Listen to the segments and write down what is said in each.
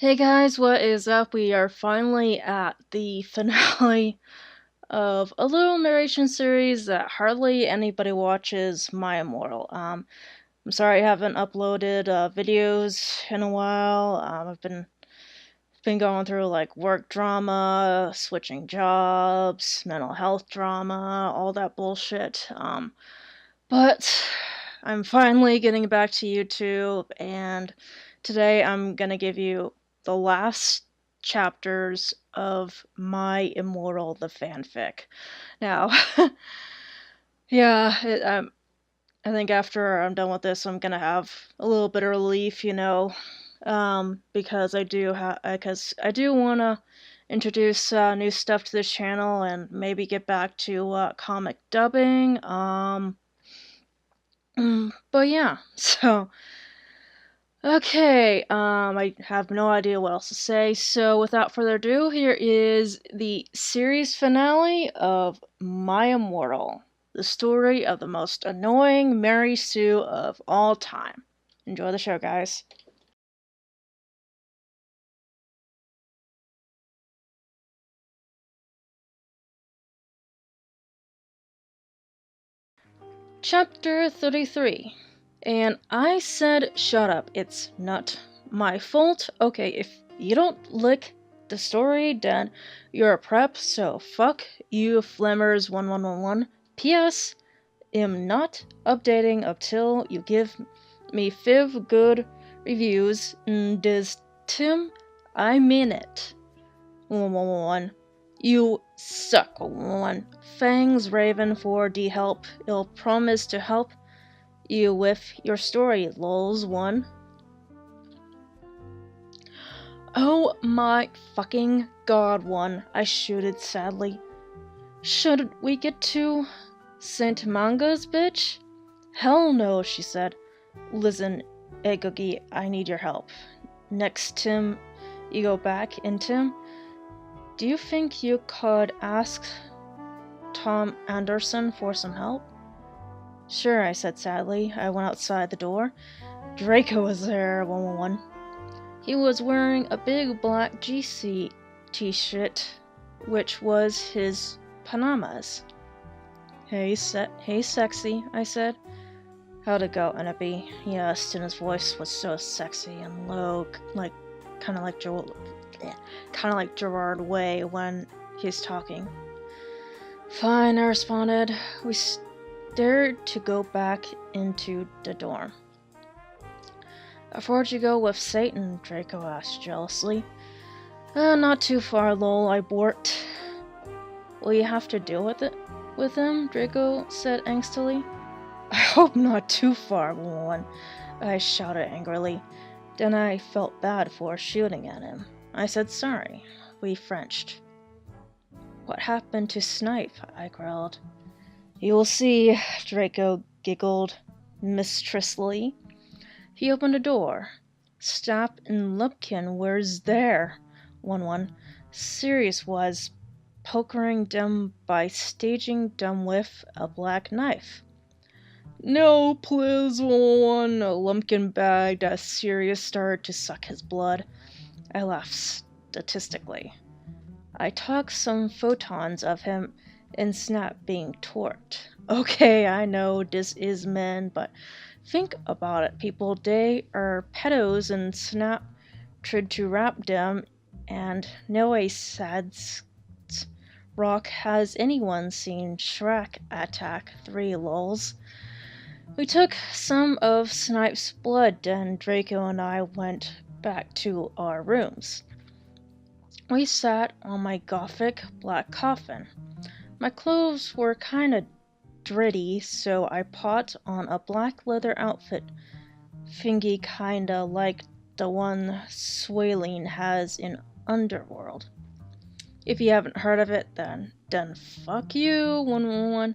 Hey guys, what is up? We are finally at the finale of a little narration series that hardly anybody watches, My Immortal. I'm sorry I haven't uploaded videos in a while. I've been going through like work drama, switching jobs, mental health drama, all that bullshit. But I'm finally getting back to YouTube, and today I'm gonna give you the last chapters of My Immortal, the fanfic. Now, yeah, I think after I'm done with this, I'm gonna have a little bit of relief, because I do wanna introduce new stuff to this channel and maybe get back to comic dubbing. But yeah, so okay, I have no idea what else to say, so without further ado, here is the series finale of My Immortal, the story of the most annoying Mary Sue of all time. Enjoy the show, guys. Chapter 33. And I said, shut up, it's not my fault. Okay, if you don't like the story, then you're a prep, so fuck you, Flammers 1111. P.S. Am not updating until you give me 5 good reviews. Does Tim? I mean it. 111. You suck, 111. Fangs Raven for the help. I'll promise to help you with your story, lols 1. Oh my fucking god, 1. I shooted sadly. Should we get to Saint Manga's, bitch? Hell no, she said. Listen, Egogi, I need your help. Next, Tim, you go back, and Tim, do you think you could ask Tom Anderson for some help? Sure, I said sadly. I went outside the door. Draco was there, 111. He was wearing a big black GC t-shirt, which was his Panamas. Hey, sexy, I said. How'd it go, Enemy? He asked, and his voice was so sexy and low, kind of like Gerard Way when he's talking. Fine, I responded. We dared to go back into the dorm. Where'd you go with Satan? Draco asked jealously. Not too far, lol, I borked. Will you have to deal with him? Draco said angstily. I hope not too far, one. I shouted angrily. Then I felt bad for shooting at him. I said sorry. We Frenched. What happened to Snipe? I growled. You'll see, Draco giggled mistrustfully. He opened a door. Stapp and Lupkin where's there? 1-1. Sirius was pokering them by staging them with a black knife. No, please, 1-1. Lumpkin begged as Sirius started to suck his blood. I laughed statistically. I took some photons of him and Snap being torqued. Okay, I know this is men, but think about it, people. They are pedos and Snap tried to rap them, and no a sad rock. Has anyone seen Shrek Attack 3 lols? We took some of Snipe's blood, and Draco and I went back to our rooms. We sat on my gothic black coffin. My clothes were kinda dirty, so I put on a black leather outfit, thingy kinda like the one Swaleen has in Underworld. If you haven't heard of it, then fuck you, 111.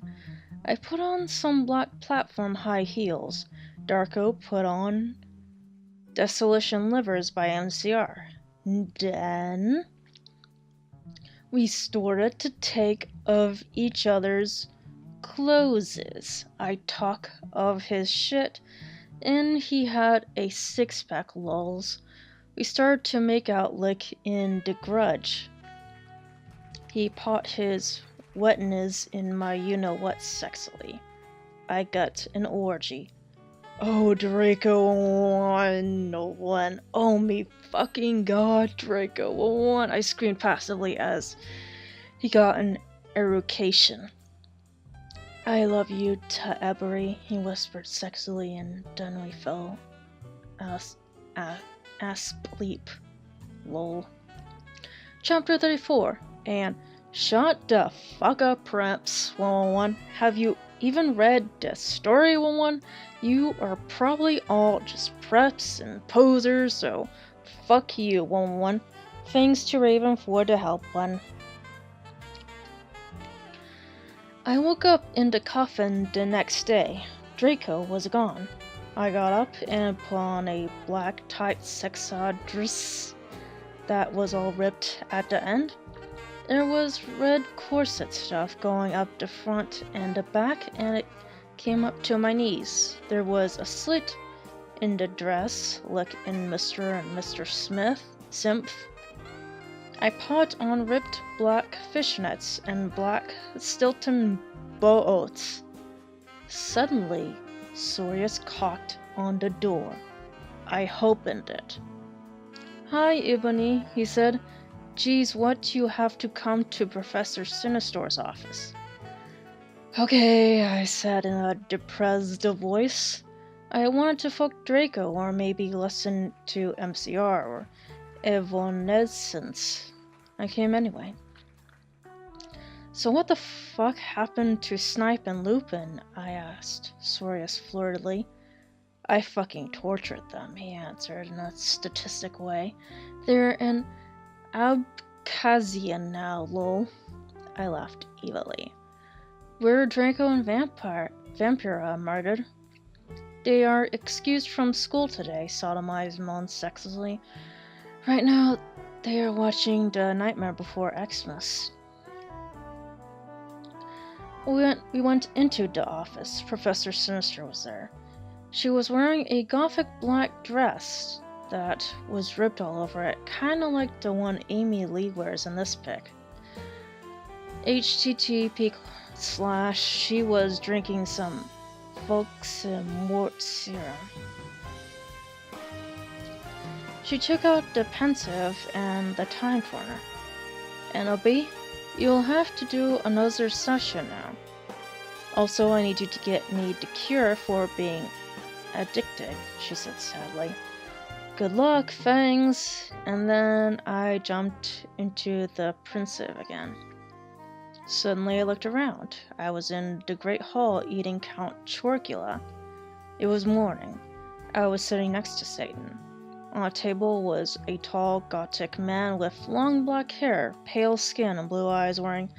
I put on some black platform high heels. Darko put on Desolation Livers by MCR. Then we started to take of each other's clothes. I talk of his shit, and he had a 6-pack lols. We started to make out like in The Grudge. He put his wetness in my you-know-what sexily. I got an orgy. Oh, Draco, no one. Oh, me fucking god, Draco, one. I screamed passively as he got an erucation. I love you, Taeberi, he whispered sexily, and then we fell asleep. Lol. Chapter 34, and shut the fuck up, Preps 111. Have you even read the story 111? You are probably all just preps and posers, so fuck you 111. Thanks to Raven for the help one. I woke up in the coffin the next day. Draco was gone. I got up and put on a black tight sexad dress that was all ripped at the end. There was red corset stuff going up the front and the back, and it came up to my knees. There was a slit in the dress, like in Mr. and Mr. Smith, Simph. I put on ripped black fishnets and black Stilton boots. Suddenly, Sorius cocked on the door. I opened it. Hi, Ebony, he said. Geez, what you have to come to Professor Sinistor's office? Okay, I said in a depressed voice. I wanted to fuck Draco, or maybe listen to MCR, or Evanescence. I came anyway. So what the fuck happened to Snipe and Lupin? I asked, Sorius flirtedly. I fucking tortured them, he answered in a statistic way. They're in Abkhazia now, lol. I laughed evilly. Where Draco and Vampira murdered? They are excused from school today, sodomized moaned sexily. Right now, they are watching The Nightmare Before Xmas. We went into the office. Professor Sinister was there. She was wearing a gothic black dress that was ripped all over it, kinda like the one Amy Lee wears in this pic. HTTP/ she was drinking some Volksmort serum. She took out the pensive and the time turner. NLB, you'll have to do another session now. Also, I need you to get me the cure for being addicted, she said sadly. Good luck, Fangs! And then I jumped into the pensive again. Suddenly I looked around. I was in the Great Hall eating Count Chorgula. It was morning. I was sitting next to Satan. On a table was a tall, gothic man with long black hair, pale skin, and blue eyes, wearing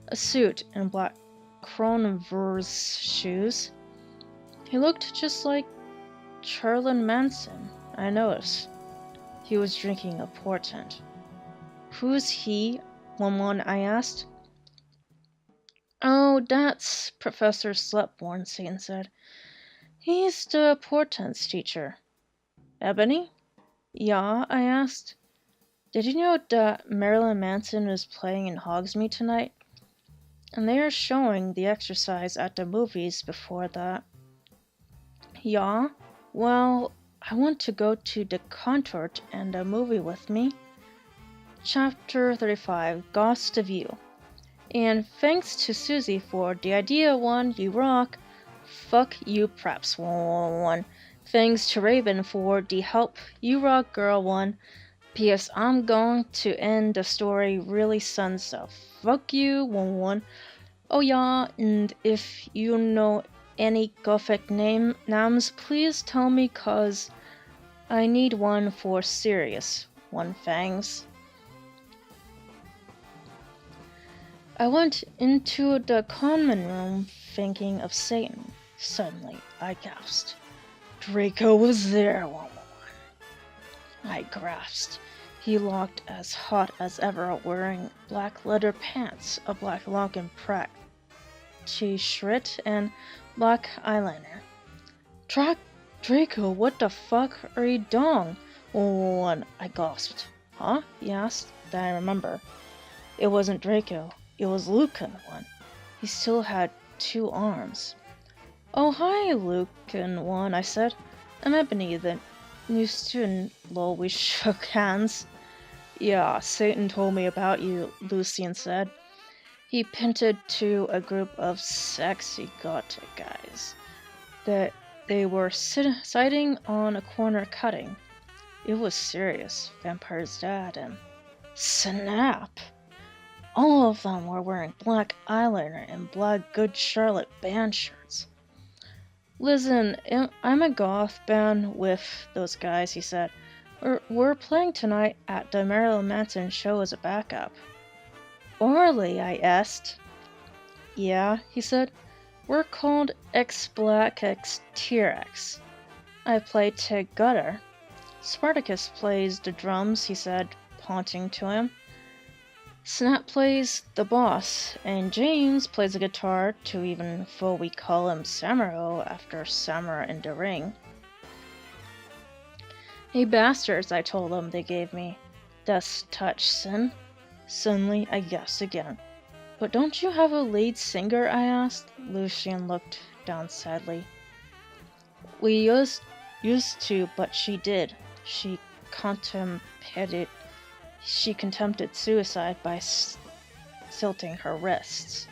a suit and black Kronenvers shoes. He looked just like Charlton Manson, I noticed. He was drinking a portent. Who's he? One I asked. Oh, that's Professor Slepborn, Satan said. He's the portents teacher. Ebony? Yeah, I asked. Did you know that Marilyn Manson is playing in Hogsmeade tonight? And they are showing The Exorcist at the movies before that. Yeah? Well, I want to go to the concert and a movie with me. Chapter 35, Ghost of You. And thanks to Susie for the idea one, you rock. Fuck you, Preps 111. Thanks to Raven for the help, you rock girl one. P.S. I'm going to end the story really soon, so fuck you 111. Oh yeah, and if you know any gothic names, please tell me, cause I need one for serious one, Fangs. I went into the common room thinking of Satan. Suddenly, I gasped. Draco was there, 111. I grasped. He looked as hot as ever, wearing black leather pants, a black Logan Pratt t-shirt, and black eyeliner. Draco, what the fuck are you doing? One, I gasped. Huh? He asked. Then I remember. It wasn't Draco. It was Lucan one. He still had 2 arms. Oh, hi, Lucan one, I said. I'm Ebony, the new student. Lol, we shook hands. Yeah, Satan told me about you, Lucian said. He pointed to a group of sexy gothic guys that they were sitting on a corner cutting. It was serious. Vampire's dad and Snap. All of them were wearing black eyeliner and black Good Charlotte band shirts. Listen, I'm a goth band with those guys, he said. We're playing tonight at the Marilyn Manson show as a backup. Orly, I asked. Yeah, he said. We're called X Black X T-Rex. I play Tig Gutter. Spartacus plays the drums, he said, pointing to him. Snap plays the boss, and James plays the guitar too, even though we call him Samuro after Samura in the Ring. Hey bastards, I told them they gave me. Death's touch, sin. Suddenly, I guessed again. But don't you have a lead singer, I asked. Lucian looked down sadly. We used to, but she did. She contemplated suicide by slitting her wrists.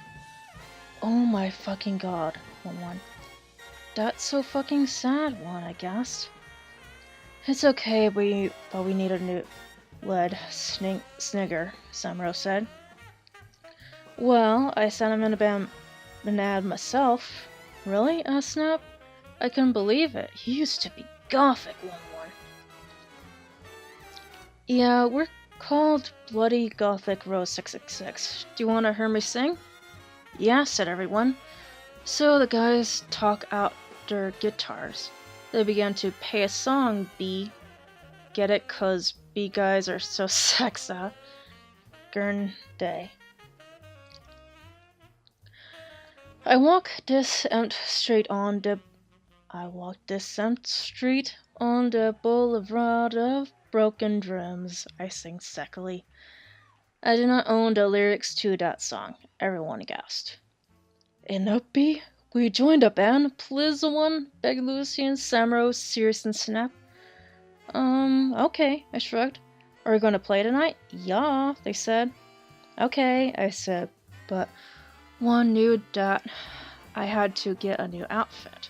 Oh my fucking god, one. That's so fucking sad, one, I guessed. It's okay, but we need a new lead snigger, Samuro said. Well, I said I'm in a band myself. Really? Asked Snap. I couldn't believe it. He used to be gothic, one. Yeah, we're called Bloody Gothic Rose 666. Do you want to hear me sing? Yeah, said everyone. So the guys took out their guitars. They began to play a song, B. Get it? 'Cause B guys are so sexy. Gurn day. I walked this street on the boulevard of broken drums, I sang secondly. I did not own the lyrics to that song. Everyone gasped. And uppy, we joined a band, please one, begged Lucian, Samuro, Sirius, and Snap. Okay, I shrugged. Are we gonna play tonight? Yeah, they said. Okay, I said, but one knew that I had to get a new outfit.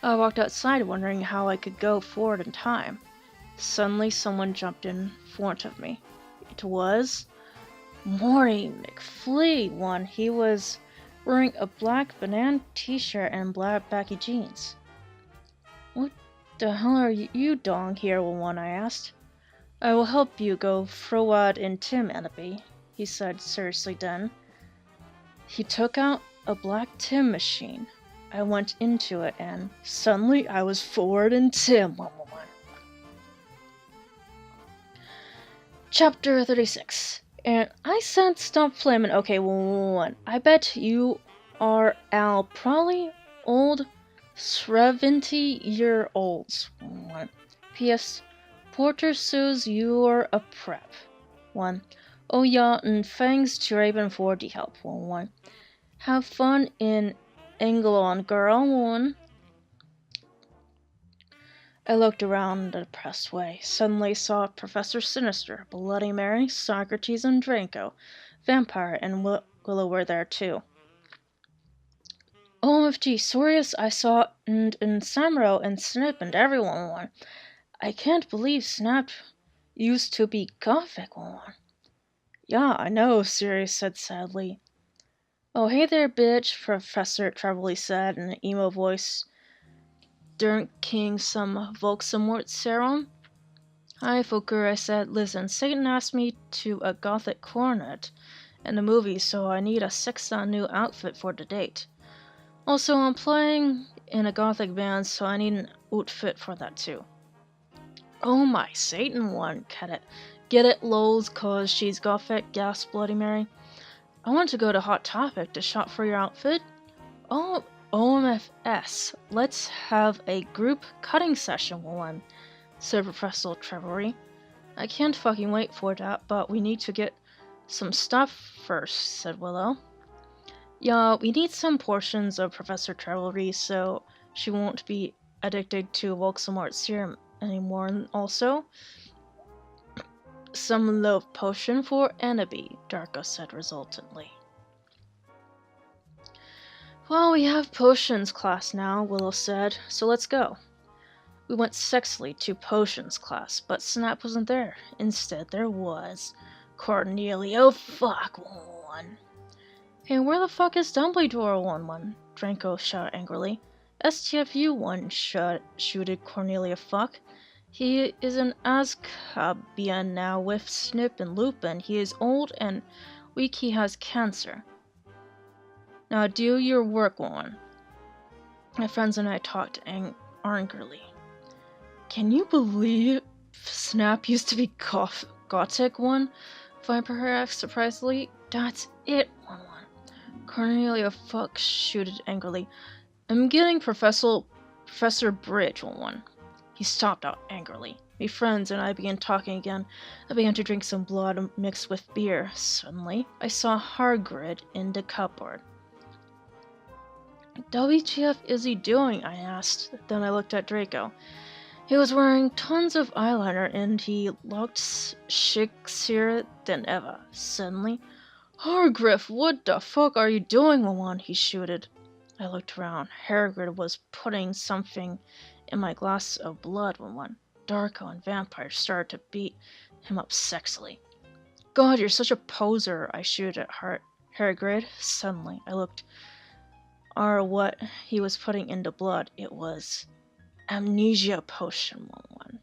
I walked outside wondering how I could go forward in time. Suddenly someone jumped in front of me. It was Maury McFlea, one. He was wearing a black banana t-shirt and black baggy jeans. What the hell are you doing here, one? I asked. I will help you go forward in Tim Enderby, he said seriously then. He took out a black Tim machine. I went into it and suddenly I was forward in Tim, one. Chapter 36. And I said stop flaming. Okay, one. I bet you are Al probably old 70-year-olds. One. P.S. Porter says you're a prep. One. Oh yeah, and thanks to Raven for the help. One. Have fun in England, girl. One. I looked around in a depressed way. Suddenly saw Professor Sinister, Bloody Mary, Socrates, and Draco. Vampire and Willow were there too. OMG, Sorius, I saw and Samuro and Snip and everyone. I can't believe Snap used to be gothic, one. Yeah, I know, Sirius said sadly. Oh, hey there, bitch, Professor Trebly said in an emo voice, drinking some Volksmort serum. Hi, Fokker, I said. Listen, Satan asked me to a gothic cornet in the movie, so I need a sexy new outfit for the date. Also, I'm playing in a gothic band, so I need an outfit for that too. Oh my, Satan one, get it, lols, 'cause she's gothic, gasped Bloody Mary. I want to go to Hot Topic to shop for your outfit. Oh, OMFS, let's have a group cutting session, one. said Professor Trevory. I can't fucking wait for that, but we need to get some stuff first, said Willow. Yeah, we need some portions of Professor Trevory so she won't be addicted to Volksmart serum anymore, and also some love potion for Annabie, Darko said resultantly. Well, we have potions class now, Willow said, so let's go. We went sexily to potions class, but Snap wasn't there. Instead, there was Cornelia. Oh, fuck, one. Hey, where the fuck is Dumbledore, one? Draco shouted angrily. STFU, one shooted Cornelia. Fuck. He is an Azkaban now with Snip and Lupin. He is old and weak. He has cancer. Now do your work, one. My friends and I talked angrily. Can you believe Snap used to be Gothic, one? Viper asked surprisingly. That's it, one. Cornelia fuck shooted angrily. I'm getting Professor Bridge, one. He stopped out angrily. My friends and I began talking again. I began to drink some blood mixed with beer. Suddenly, I saw Hagrid in the cupboard. WTF is he doing? I asked. Then I looked at Draco. He was wearing tons of eyeliner and he looked sexier than ever. Suddenly, Hagrid, what the fuck are you doing, Wawan? He shooted. I looked around. Hagrid was putting something in my glass of blood, Wawan. Darko and Vampire started to beat him up sexily. God, you're such a poser, I shooted at Hagrid. Suddenly, I looked what he was putting in the blood. It was amnesia potion, one.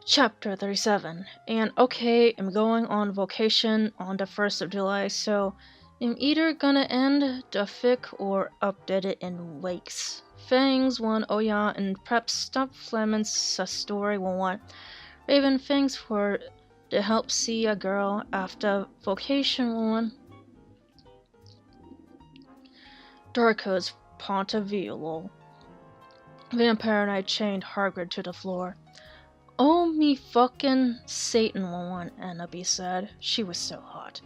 Chapter 37. And okay, I'm going on vacation on the 1st of July, so I'm either gonna end the fic or update it in weeks. Thanks, one. Oh yeah, and prep stop Fleming's story, one. Raven, thanks for the help see a girl after vacation, one. Darko's point of view, lol. Vampire and I chained Hagrid to the floor. Oh me fucking Satan, one, Annabie said. She was so hot.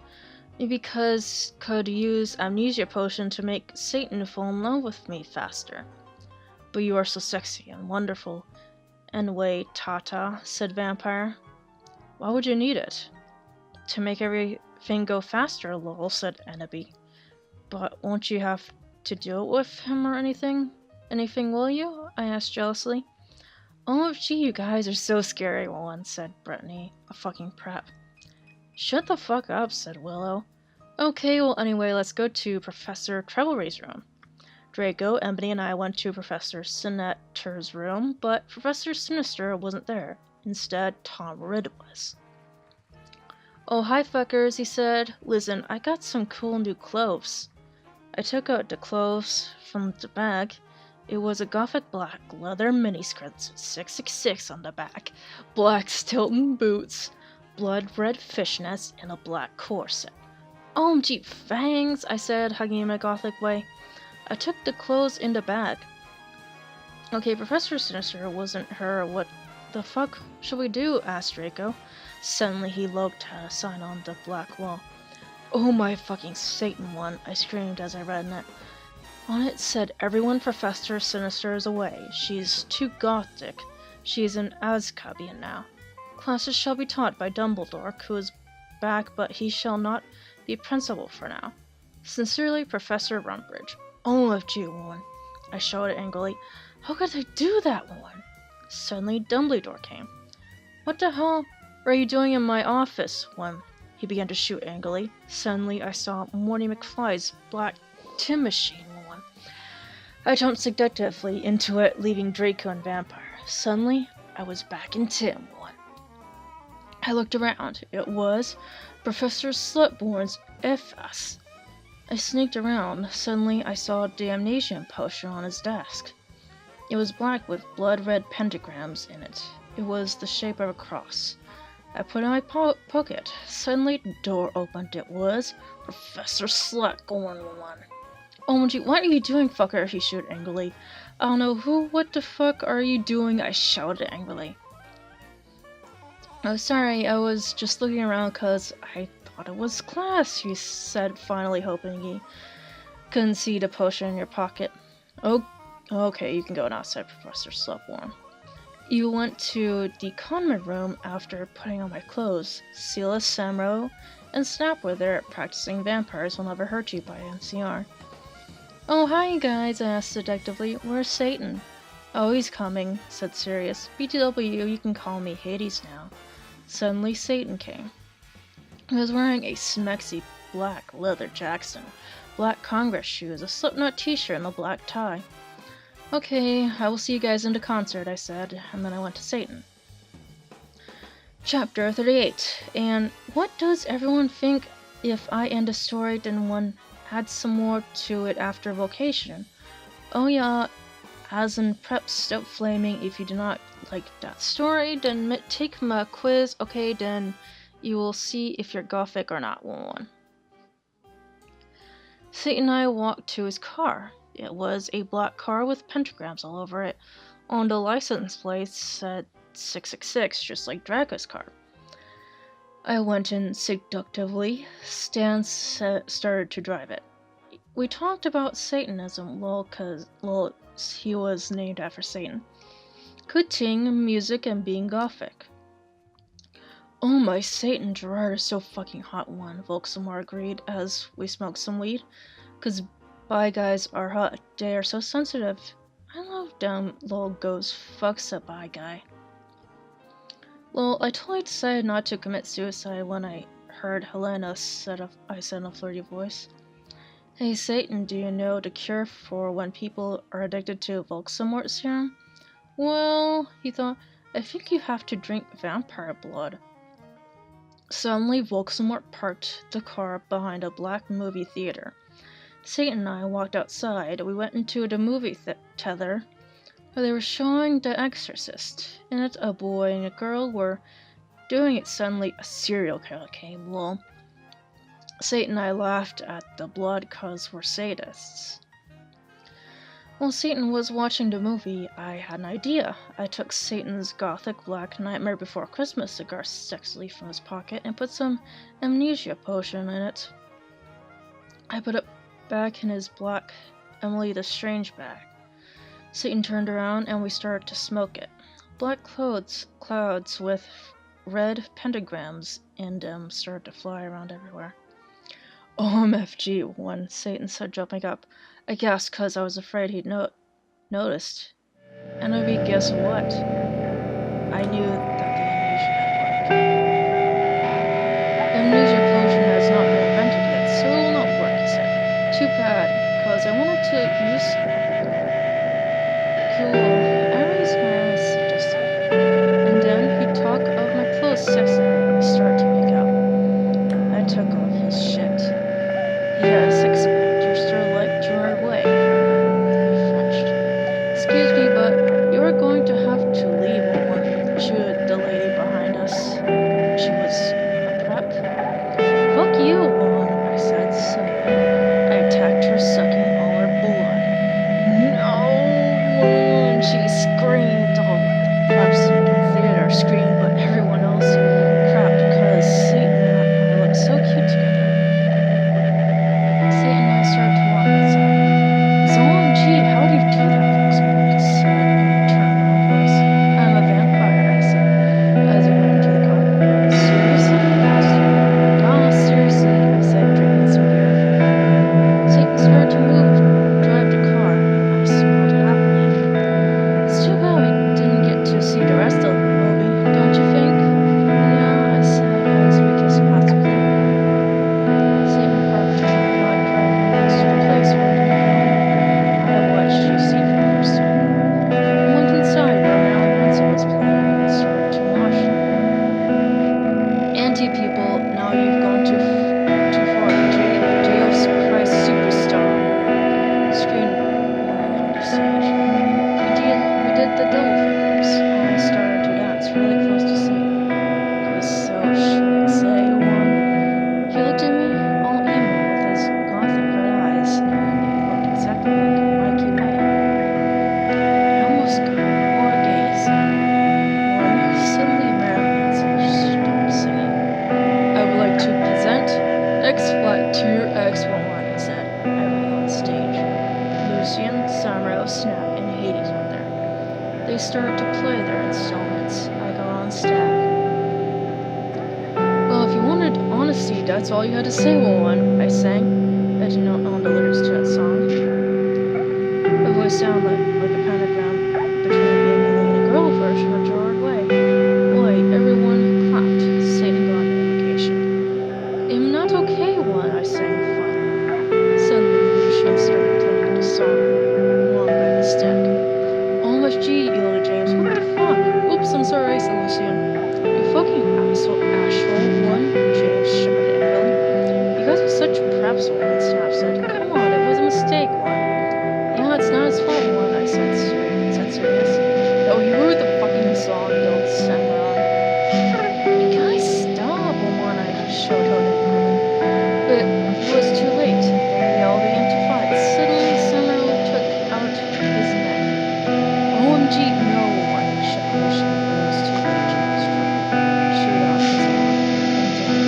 Maybe because could use amnesia potion to make Satan fall in love with me faster. But you are so sexy and wonderful. Anyway, Tata, said Vampire. Why would you need it? To make everything go faster, lol, said Annabie. But won't you have to do it with him or anything? Anything, will you? I asked jealously. Oh, gee, you guys are so scary, one, said Brittany, a fucking prep. Shut the fuck up, said Willow. Okay, well, anyway, let's go to Professor Trevelry's room. Draco, Ebony, and I went to Professor Sinister's room, but Professor Sinister wasn't there. Instead, Tom Ridd was. Oh, hi, fuckers, he said. Listen, I got some cool new clothes. I took out the clothes from the bag. It was a gothic black leather miniskirt, 666 on the back, black Stilton boots, blood red fishnets, and a black corset. OMG fangs, I said, hugging him in a gothic way. I took the clothes in the bag. Okay, Professor Sinister wasn't her. What the fuck should we do? Asked Draco. Suddenly he looked at a sign on the black wall. Oh my fucking Satan, one, I screamed as I read it. On it said, everyone Professor Sinister is away. She's too gothic. She's an Azkaban now. Classes shall be taught by Dumbledore, who is back, but he shall not be principal for now. Sincerely, Professor Rumbridge. OMG, one, I shouted angrily. How could they do that, one? Suddenly, Dumbledore came. What the hell are you doing in my office, one? He began to shoot angrily. Suddenly, I saw Morty McFly's black tin machine, one. I jumped seductively into it, leaving Draco and Vampire. Suddenly, I was back in Tim, one. I looked around. It was Professor Slutborn's FS. I sneaked around. Suddenly, I saw a damnation potion on his desk. It was black with blood-red pentagrams in it. It was the shape of a cross. I put it in my pocket. Suddenly, the door opened. It was Professor Slutborn, one. OMG, what are you doing, fucker? He shouted angrily. don't know what the fuck are you doing? I shouted angrily. Oh, sorry, I was just looking around cause I thought it was class, he said, finally hoping he couldn't see the potion in your pocket. Oh, okay, you can go now, said Professor Slupworm. You went to the convent room after putting on my clothes. Silas, Samro, and Snap were there practicing vampires will never hurt you by NCR. Oh, hi guys, I asked seductively. Where's Satan? Oh, he's coming, said Sirius. BTW, you can call me Hades now. Suddenly, Satan came. He was wearing a smexy black leather Jackson, black Congress shoes, a Slipknot t-shirt, and a black tie. Okay, I will see you guys in the concert, I said, and then I went to Satan. Chapter 38. And what does everyone think if I end a story then one adds some more to it after vocation? Oh yeah, as in prep, stop flaming. If you do not like that story, then take my quiz, okay, then you will see if you're gothic or not. One. Satan and I walked to his car. It was a black car with pentagrams all over it. On the license plate said 666, just like Draco's car. I went in seductively. Stan started to drive it. We talked about Satanism, cause he was named after Satan. Cooking, music, and being gothic. Oh my Satan, Gerard is so fucking hot one, Volksamar agreed as we smoked some weed. Cause bi guys are hot, they are so sensitive. I love them, lol goes, fucks a bi guy. Well, I totally decided not to commit suicide when I heard Helena I said in a flirty voice. Hey Satan, do you know the cure for when people are addicted to Volksamort serum? Well, he thought, I think you have to drink vampire blood. Suddenly, Volksamort parked the car behind a black movie theater. Satan and I walked outside. We went into the movie theater where they were showing The Exorcist. In it, a boy and a girl were doing it. Suddenly, a serial killer came. Lol. Satan and I laughed at the blood cause we're sadists. While Satan was watching the movie, I had an idea. I took Satan's gothic black Nightmare Before Christmas cigar sexily from his pocket and put some amnesia potion in it. I put it back in his black Emily the Strange bag. Satan turned around and we started to smoke it. Black clouds with red pentagrams in them started to fly around everywhere. OMFG, when Satan said, jumping up. I guessed cause I was afraid he'd noticed. And if he guessed what? I knew that the amnesia had worked. Amnesia potion has not been invented yet, so it will not work, he said. Too bad, cause I wanted to use... Cool. I raised my eyes suggestively. And then he'd talk of my clothes sexily. He started to make out. I took off his shit. He had a six-pack. Gerard way. He fretched. Excuse me, but you're going to have to leave, Owen, chewed the lady behind us. She was a prep. Fuck you, Owen, I said suddenly. I attacked her, sucking all her blood. No, Owen, she screamed. All the preps in the theater screamed, but everyone else crapped because Satan and I looked so cute together. Satan and I started to walk outside. So OMG, how do you do that, Volkswagen? Said in a maternal voice. I'm a vampire, I said, as we went into the car. started to play their installments. I got on stack. Well, if you wanted honesty, that's all you had to say, little one, I sang. I did not own the lyrics to that song. My voice sounded like a pentagram between Amy and a girl version of Gerard Way. Boy, everyone clapped. Satan got an indication. I'm not okay, one, I sang finally. Suddenly, the musician started playing the song wrong by mistake. OMG, yelled James. What the fuck? Oops, I'm sorry, said Lucian. You fucking asshole, one, James shouted angrily. You guys are such preps, one, Staff said. Come on, it was a mistake, one. Yeah, it's not his fault, one, I said serious. No, he wrote the fucking song, don't Samron. Guys, stop, one, I showed her angrily. But it was too late. They all began to fight. Suddenly, Samron took out his neck. OMG, no one, shouted Lucian. It was too late, James struggled. Shoot out his arm, and then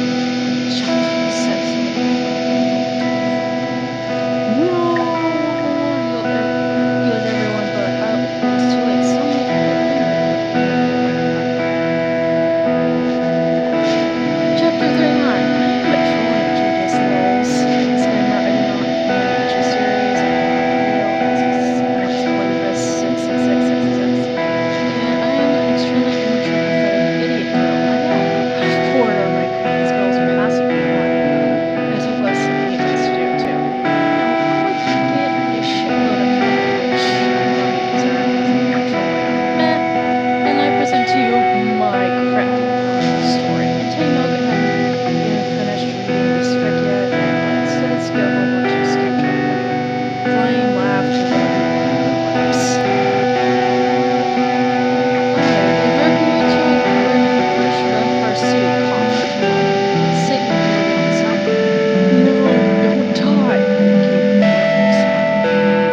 shot sensibly. No! Yelled everyone, but it was too late. Suddenly, Chapter 39. I am a trolling Judas Lowell's. Disclaimer, I do not manage a series. I playlist 66666. And I am an extremely immature, pathetic idiot girl. I know. I've poured on my cream. This girl's passing me one. As of less than 8 months to do, too. Now, how I can get a shitload of rich and I present to you my crappy story. And take note that I haven't even finished reading this script yet, and instead skip over to schedule. Flame laughed and laughs.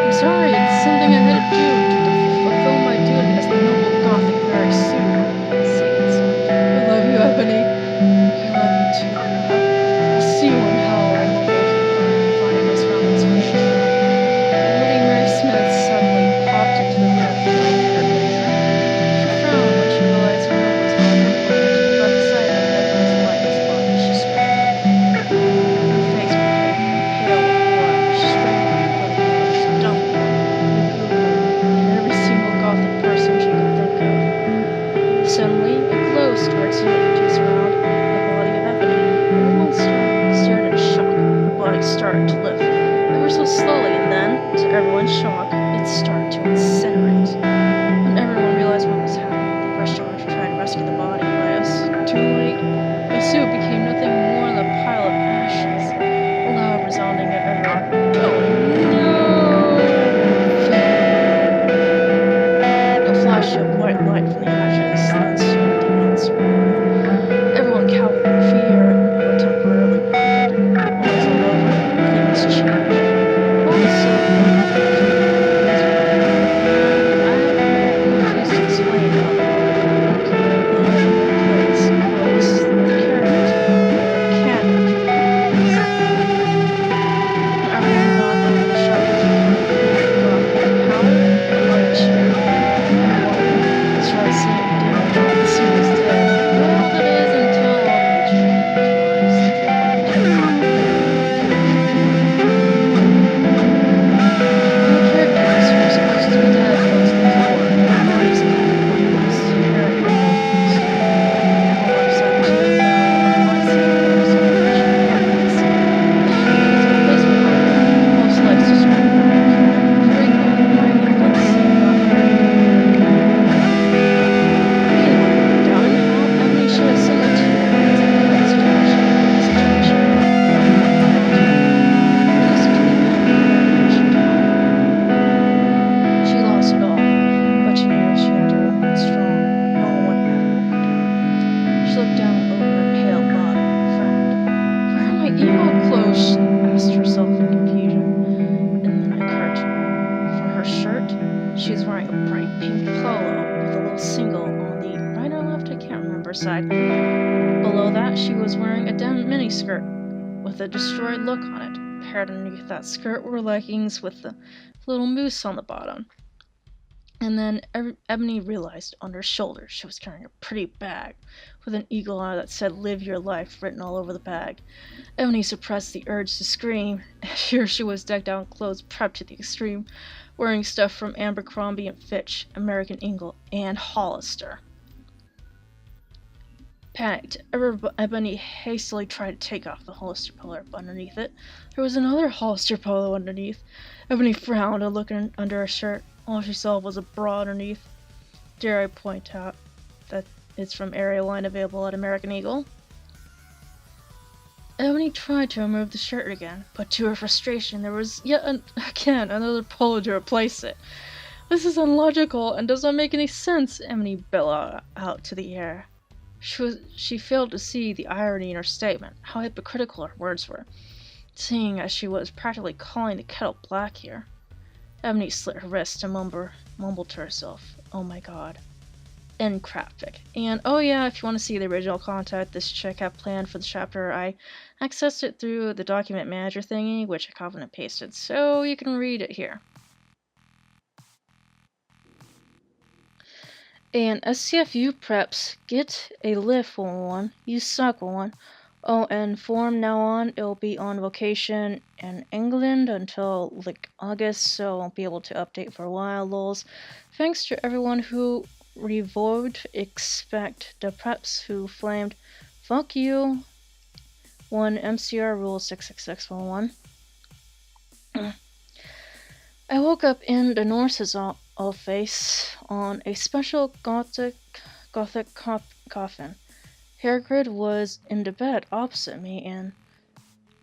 I'm sorry, it's something I had to do to fulfill my duty as the noble Gothic Mary Sue. Satan said, I love you, Ebony. I love you too, Nora. I'll see you in hell, I mumbled, finding my surroundings faint. Lady Mary Smith suddenly popped into the room. She frowned when she realized her room was occupied. About the sight of Edmund's lifeless body, she screamed. Her face became pale with horror. She screamed for the others, Dumbledore, McGonagall, and every single Gothic person she could think of. Suddenly, a glow started to surround the body of Ebony. Everyone stared in shock. Her body started to lift, ever so slowly, and then, to everyone's shock, it started to incinerate. When everyone realized what was happening, they rushed over to try and rescue the body. Alas, too late. The suit became nothing more than a pile of ashes. A loud resounding of everyone. Oh no! A flash of white light from the ashes, then soon the answer. Everyone cowered in fear or temporarily blinded. When it was all over, things changed. All of a sudden, I refuse to explain how the clothes, the characters, canon. Everyone got over the sharp power, lunch, started seeing demons all the scene was dead. What all it is until all the characters who are supposed to be dead rose to the floor. Their bodies covered in blankets, hair and bones. All upside the chair down, my singers and blankets. And his replacement partner, most likes to scream. She lost it all, but she knew she had to remain strong. No one would ever let her down. She looked down over her pale body and frowned. Where are my emo clothes? She asked herself in confusion. And then it occurred to her. For her shirt, she was wearing a bright pink polo with a little single on the right or left, I can't remember, side. Below that, she was wearing a denim miniskirt with a destroyed look on it. Paired underneath that skirt were leggings with the little moose on the bottom. And then Ebony realized on her shoulder she was carrying a pretty bag with an eagle on it that said "Live Your Life" written all over the bag. Ebony suppressed the urge to scream. Here she was decked out in clothes prepped to the extreme, wearing stuff from Abercrombie and Fitch, American Eagle, and Hollister. Panicked, Ebony hastily tried to take off the Hollister polo, but underneath it, there was another Hollister polo underneath. Ebony frowned and looked under her shirt. All she saw was a bra underneath. Dare I point out that it's from Area Line, available at American Eagle? Ebony tried to remove the shirt again, but to her frustration there was yet again another polo to replace it. This is illogical and does not make any sense, Ebony bellowed out to the air. She failed to see the irony in her statement, how hypocritical her words were, seeing as she was practically calling the kettle black here. Ebony slit her wrist and mumbled to herself, "Oh my god." End crapfic. And oh yeah, if you want to see the original content this chick had planned for the chapter, I accessed it through the document manager thingy, which I copied and pasted, so you can read it here. And SCFU preps, get a lift 111, you suck 1. Oh, and from now on, it'll be on vacation in England until like August, so I won't be able to update for a while, lols. Thanks to everyone who revolved, expect the preps who flamed, fuck you, 1 MCR rule 66611. I woke up in the Norse's face on a special gothic coffin. Hagrid was in the bed opposite me in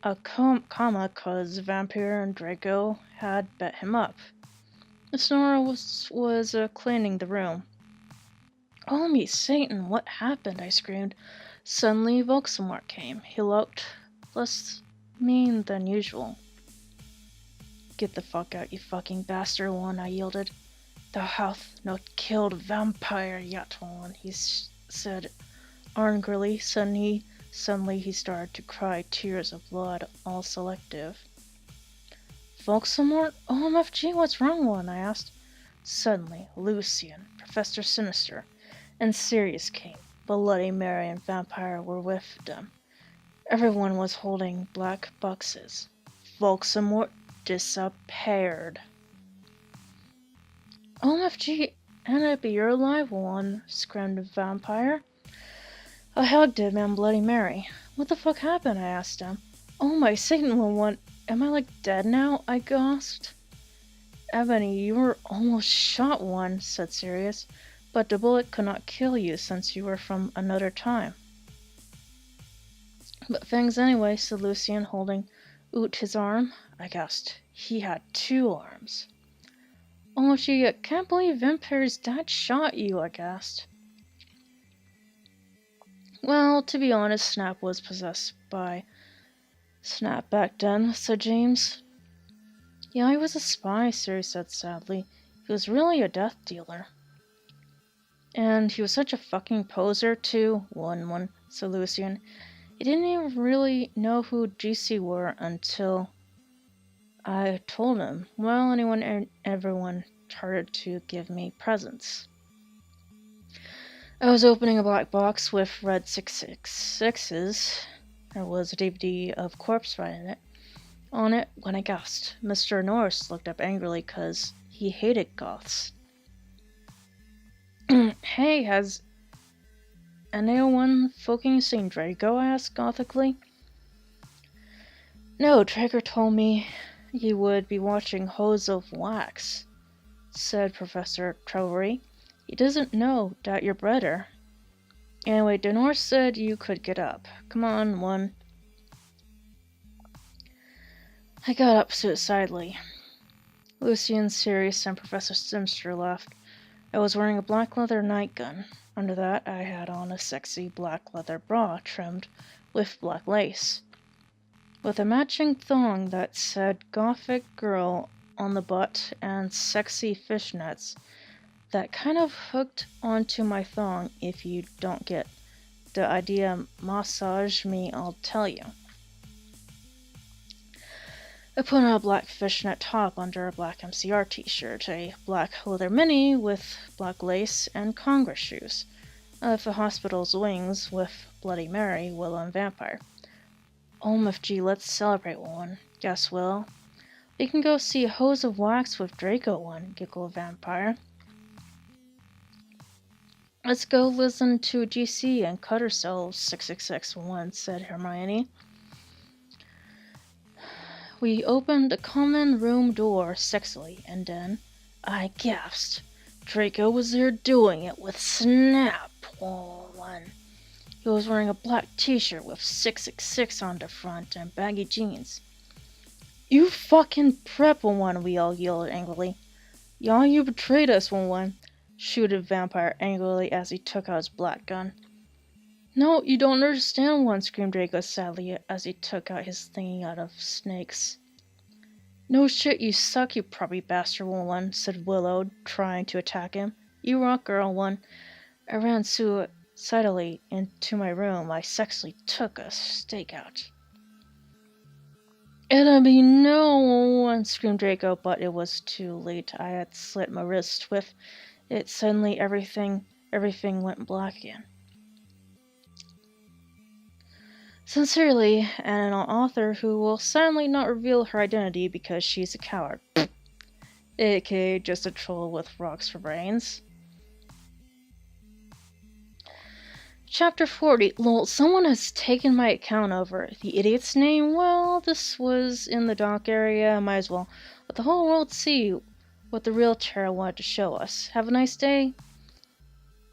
a coma cause Vampire and Draco had bet him up. Snora was cleaning the room. "Oh me Satan, what happened?" I screamed. Suddenly Voldemort came. He looked less mean than usual. "Get the fuck out, you fucking bastard," 1, I yielded. "Thou hast not killed vampire yet, 1, he said angrily. Suddenly he started to cry tears of blood, all selective. "Voldemort? OMFG, what's wrong, 1? I asked. Suddenly, Lucian, Professor Sinister, and Sirius came. Bloody Mary and Vampire were with them. Everyone was holding black boxes. Voldemort disappeared." "OMFG, Annabelle, you're alive, 1, screamed the Vampire. I hugged him and Bloody Mary. "What the fuck happened?" I asked him. "Oh my Satan, 1, am I like dead now?" I gasped. "Ebony, you were almost shot, 1, said Sirius, "but the bullet could not kill you since you were from another time." "But thanks anyway," said Lucian, holding out his arm. I gasped. He had 2 arms. "Oh gee, I can't believe Vampire's dad shot you," I gasped. "Well, to be honest, Snap was possessed by Snap back then," said James. "Yeah, he was a spy," Sirius said sadly. "He was really a death dealer." "And he was such a fucking poser, too," 1 said Lucian. "He didn't even really know who GC were until I told him. Well, everyone started to give me presents. I was opening a black box with red 666s. There was a DVD of Corpse Bride on it when I gasped. Mr. Norris looked up angrily because he hated goths. "Hey, has anyone fucking seen Draco?" I asked gothically. "No, Draco told me you would be watching Hose of Wax," said Professor Trovery. "He doesn't know that your brother. Anyway, Denor said you could get up. Come on, 1. I got up suicidally. Lucian, Sirius, and Professor Sinister left. I was wearing a black leather nightgown. Under that, I had on a sexy black leather bra trimmed with black lace, with a matching thong that said Gothic Girl on the butt and sexy fishnets that kind of hooked onto my thong. If you don't get the idea, massage me, I'll tell you. I put on a black fishnet top under a black MCR t-shirt, a black leather mini with black lace, and Congress shoes. Of the hospital's wings with Bloody Mary, Willow, and Vampire. OMFG, let's celebrate one. Guess Will. We can go see Hose of Wax with Draco one, giggled Vampire. Let's go listen to GC and cut ourselves, 666-1, said Hermione. We opened the common room door sexily, and then I gasped. Draco was there doing it with Snap, one. He was wearing a black t-shirt with 666 on the front and baggy jeans. You fucking prep, one, we all yelled angrily. Yeah, you betrayed us, one, shooted Vampire angrily as he took out his black gun. No, you don't understand, one, screamed Draco sadly as he took out his thingy out of snakes. No shit, you suck, you preppy bastard, one, said Willow, trying to attack him. You rock, girl, one. I ran suicidally into my room. I sexily took a stakeout. Enemy, no, one, screamed Draco, but it was too late. I had slit my wrist with it. Suddenly, everything went black again. Sincerely, an author who will sadly not reveal her identity because she's a coward. aka just a troll with rocks for brains. Chapter 40. Lol, someone has taken my account over. The idiot's name? Well, this was in the dock area. Might as well let the whole world see what the real Terra wanted to show us. Have a nice day.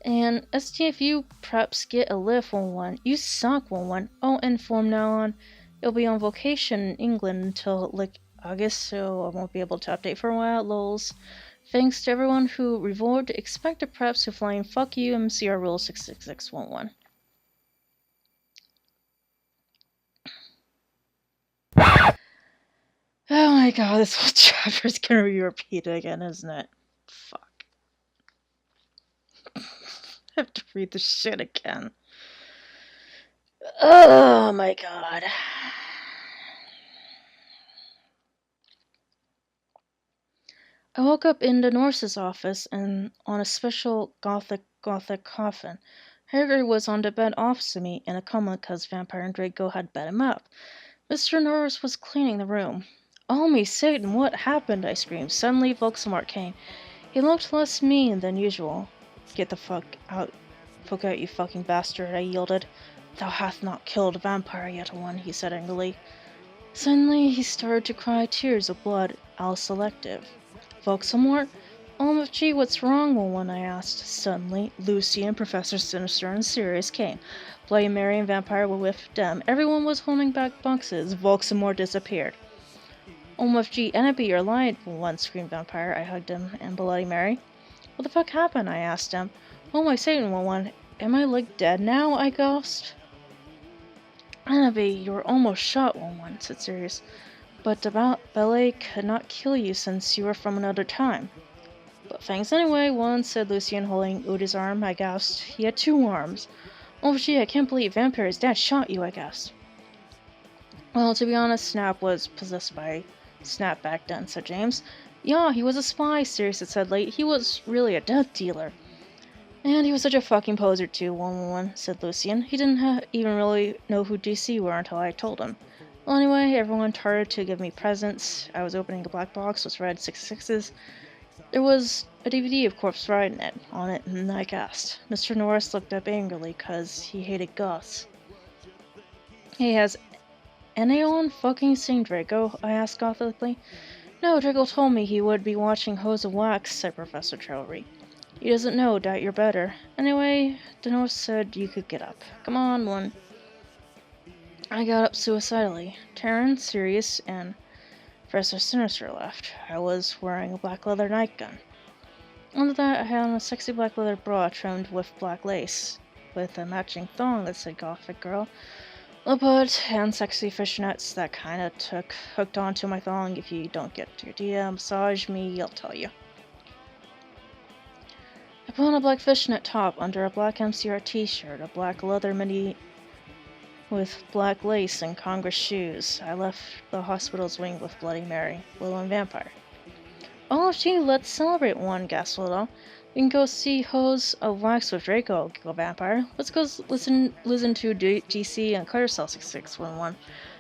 And STFU preps get a lift, 1-1. You suck, 1-1. Oh, and from now on, you'll be on vacation in England until, like, August, so I won't be able to update for a while, lols. Thanks to everyone who revolved. Expect the preps to flying fuck you, MCR rule 66611. Oh my god, this whole chapter is gonna be repeated again, isn't it? Fuck. I have to read this shit again. Oh my god. I woke up in the nurse's office and on a special gothic coffin. Harry was on the bed opposite me in a coma because Vampire and Draco had bed him up. Mr. Norris was cleaning the room. Oh me Satan, what happened? I screamed. Suddenly Volksamart came. He looked less mean than usual. Get the fuck out, you fucking bastard, I yielded. Thou hast not killed a vampire yet, one, he said angrily. Suddenly he started to cry tears of blood, all selective. Volksamart? OMFG, what's wrong, one, I asked. Suddenly, Lucy and Professor Sinister and Sirius came. Bloody Mary and Vampire were with them. Everyone was holding back boxes. Volksamart disappeared. OMFG, Enemy, you're lying, one, screamed Vampire. I hugged him and Bloody Mary. What the fuck happened? I asked him. Oh my Satan, one, am I like dead now? I gasped. Enemy, you were almost shot, one, said Sirius. But the ballet could not kill you since you were from another time. But thanks anyway, one, said Lucian, holding Uda's arm. I gasped. He had 2 arms. Oh gee, I can't believe Vampire's dad shot you, I gasped. Well, to be honest, Snap was possessed by Snap back then, said James. Yeah, he was a spy, Sirius had said late. He was really a death dealer. And he was such a fucking poser too, 1-1, said Lucian. He didn't even really know who DC were until I told him. Well, anyway, everyone started to give me presents. I was opening a black box with red 666s. There was a DVD of Corpse Bride on it, and I gasped. Mr. Norris looked up angrily, cause he hated goths. He has anyone fucking seen Draco? I asked gothically. No, Draco told me he would be watching Hose of Wax, said Professor Trillery. He doesn't know, doubt you're better. Anyway, the nurse said you could get up. Come on, one. I got up suicidally. Terran, Sirius, and Professor Sinister left. I was wearing a black leather nightgown. Under that, I had on a sexy black leather bra trimmed with black lace, with a matching thong that said Gothic Girl. Leopard and sexy fishnets that kinda hooked onto my thong. If you don't get the idea, massage me, I'll tell you. I put on a black fishnet top under a black MCR t-shirt, a black leather mini with black lace and Congress shoes. I left the hospital's wing with Bloody Mary, Lil and Vampire. Oh, gee, let's celebrate one, gasped Lil. We can go see Hose of Wax with Draco, giggled Vampire. Let's go listen to GC and Carter Cell 6611,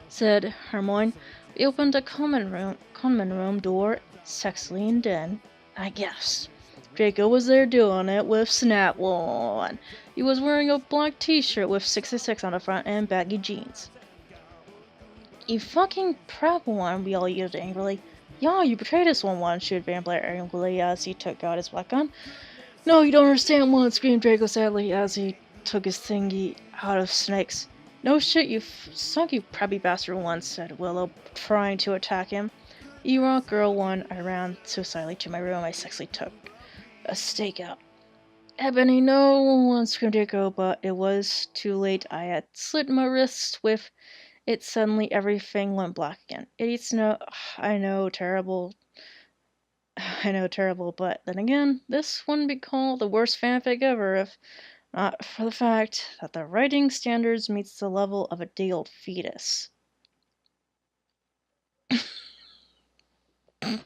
said Hermione. We opened a common room door, sexily and in. I guess. Draco was there doing it with Snap on. He was wearing a black t-shirt with 66 on the front and baggy jeans. You fucking prep one, we all yelled angrily. Yeah, you betrayed us, 1-1, shouted Vampire angrily as he took out his black gun. No, you don't understand, one, screamed Draco sadly as he took his thingy out of Snake's. No shit, you sunk, you preppy bastard, 1, said Willow, trying to attack him. E-Rock Girl 1, I ran suicidally to my room. I sexily took a stake out. Ebony, no, 1, screamed Draco, but it was too late. I had slit my wrists with it. Suddenly everything went black again. Idiots know, I know, terrible, but then again, this wouldn't be called the worst fanfic ever if not for the fact that the writing standards meets the level of a day-old fetus. Oh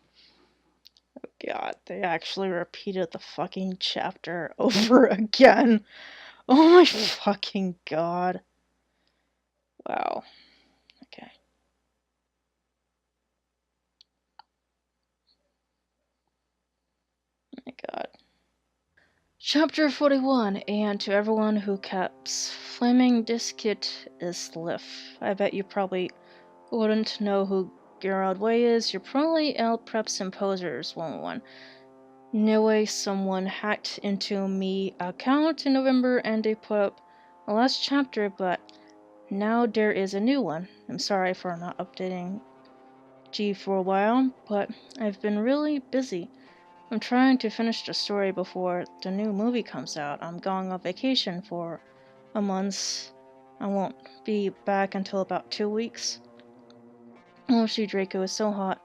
god, they actually repeated the fucking chapter over again. Oh my fucking god. Wow. Okay. Oh my god. Chapter 41, and to everyone who keeps flaming this kid is Liff. I bet you probably wouldn't know who Gerard Way is. You're probably L Preps Imposers 101. No way, someone hacked into me account in November and they put up the last chapter, but now there is a new one. I'm sorry for not updating G for a while, but I've been really busy. I'm trying to finish the story before the new movie comes out. I'm going on vacation for a month. I won't be back until about 2 weeks. Oh, Draco is so hot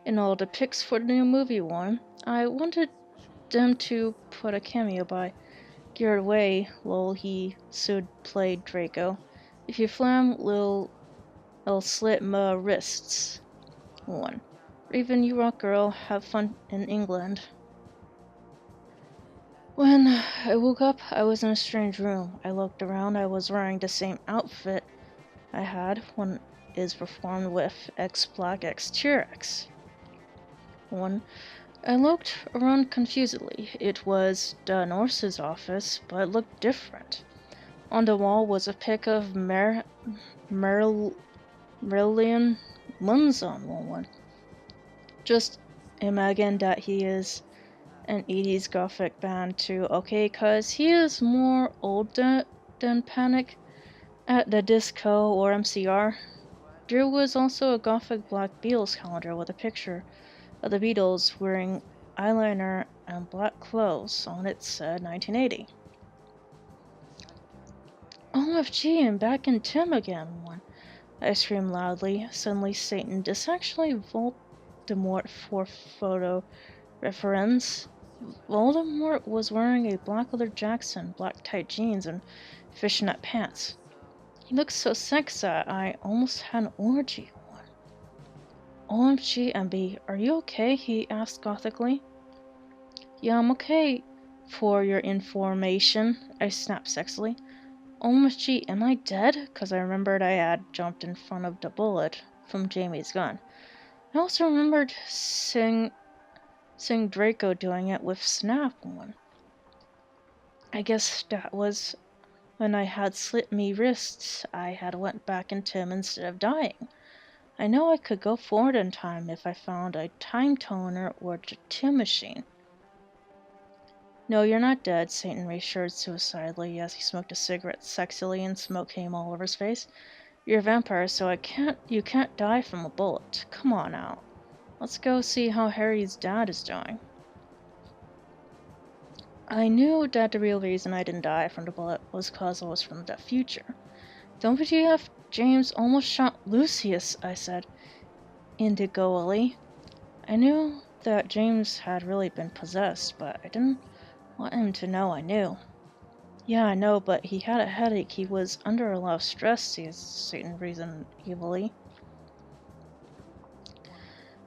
in all the pics for the new movie one. I wanted them to put a cameo by Gerard Way, lol, he should play Draco. If you flam, I'll slit my wrists. 1. Raven, you rock girl, have fun in England. When I woke up, I was in a strange room. I looked around. I was wearing the same outfit I had when it is performed with X Black X T-Rex. 1. I looked around confusedly. It was the nurse's office, but it looked different. On the wall was a pic of Marilyn Manson. 1. Just imagine that he is an 80s gothic band too, okay, cause he is more old than Panic at the Disco or MCR. There was also a gothic Black Beatles calendar with a picture of the Beatles wearing eyeliner and black clothes. On it said 1980. OMG, I'm back in Tim again, 1. I screamed loudly. Suddenly Satan, this actually Voldemort for photo reference. Voldemort was wearing a black leather jacket, black tight jeans, and fishnet pants. He looked so sexy, I almost had an orgy. OMG, MB, are you okay? He asked gothically. Yeah, I'm okay, for your information, I snapped sexily. OMG, am I dead? Cause I remembered I had jumped in front of the bullet from Jamie's gun. I also remembered seeing Draco doing it with Snap 1. I guess that was when I had slit me wrists. I had went back in Tim instead of dying. I know I could go forward in time if I found a time toner or the Tim machine. No, you're not dead, Satan reassured suicidally as he smoked a cigarette sexily and smoke came all over his face. You're a vampire, so you can't die from a bullet. Come on now. Let's go see how Harry's dad is doing. I knew that the real reason I didn't die from the bullet was cause I was from the future. Don't you have James almost shot Lucius, I said, indigoily. I knew that James had really been possessed, but I didn't want him to know I knew. Yeah, I know, but he had a headache. He was under a lot of stress, says Satan reasoned evilly.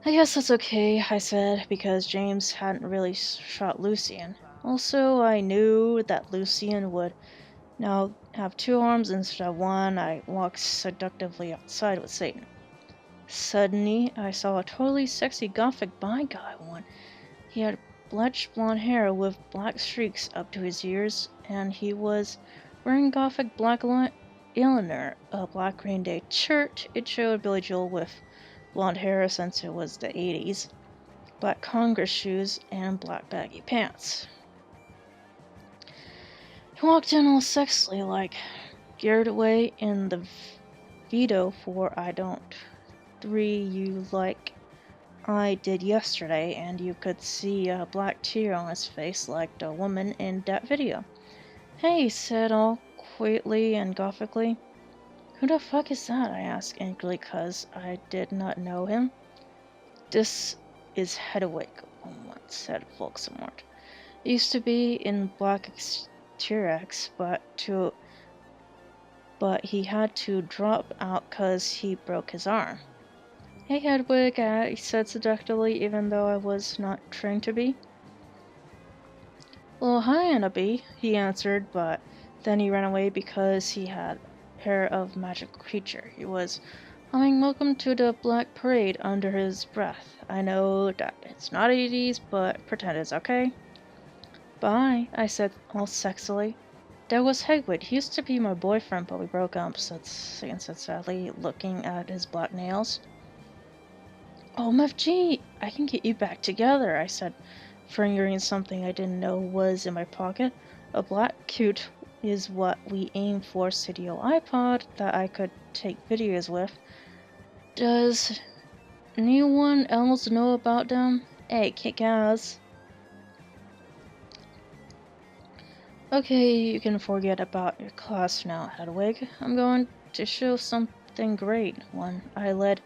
I guess that's okay, I said, because James hadn't really shot Lucian. Also, I knew that Lucian would now have 2 arms instead of 1. I walked seductively outside with Satan. Suddenly, I saw a totally sexy gothic bi guy one. He had bleached blonde hair with black streaks up to his ears, and he was wearing gothic black Eleanor, a black Green Day shirt. It showed Billy Joel with blonde hair since it was the 80s, black Congress shoes, and black baggy pants. He walked in all sexily, like geared away in the veto for I don't 3 you like I did yesterday, and you could see a black tear on his face like the woman in that video. Hey, he said all quietly and gothically. Who the fuck is that? I asked angrily, cause I did not know him. This is Hedwig, said Volksamort. It used to be in Black T-Rex, but he had to drop out cause he broke his arm. Hey Hedwig, I said seductively, even though I was not trained to be. Well, hi Annabee, he answered, but then he ran away because he had hair of magical creature. He was humming Welcome to the Black Parade under his breath. I know that it's not 80s, but pretend it's okay. Bye, I said all sexily. That was Hedwig. He used to be my boyfriend, but we broke up, said sadly, looking at his black nails. Oh, MFG, I can get you back together, I said, fingering something I didn't know was in my pocket. A black cute is what we aim for, studio iPod that I could take videos with. Does anyone else know about them? Hey, kick ass. Okay, you can forget about your class now, Hedwig. I'm going to show something great. I led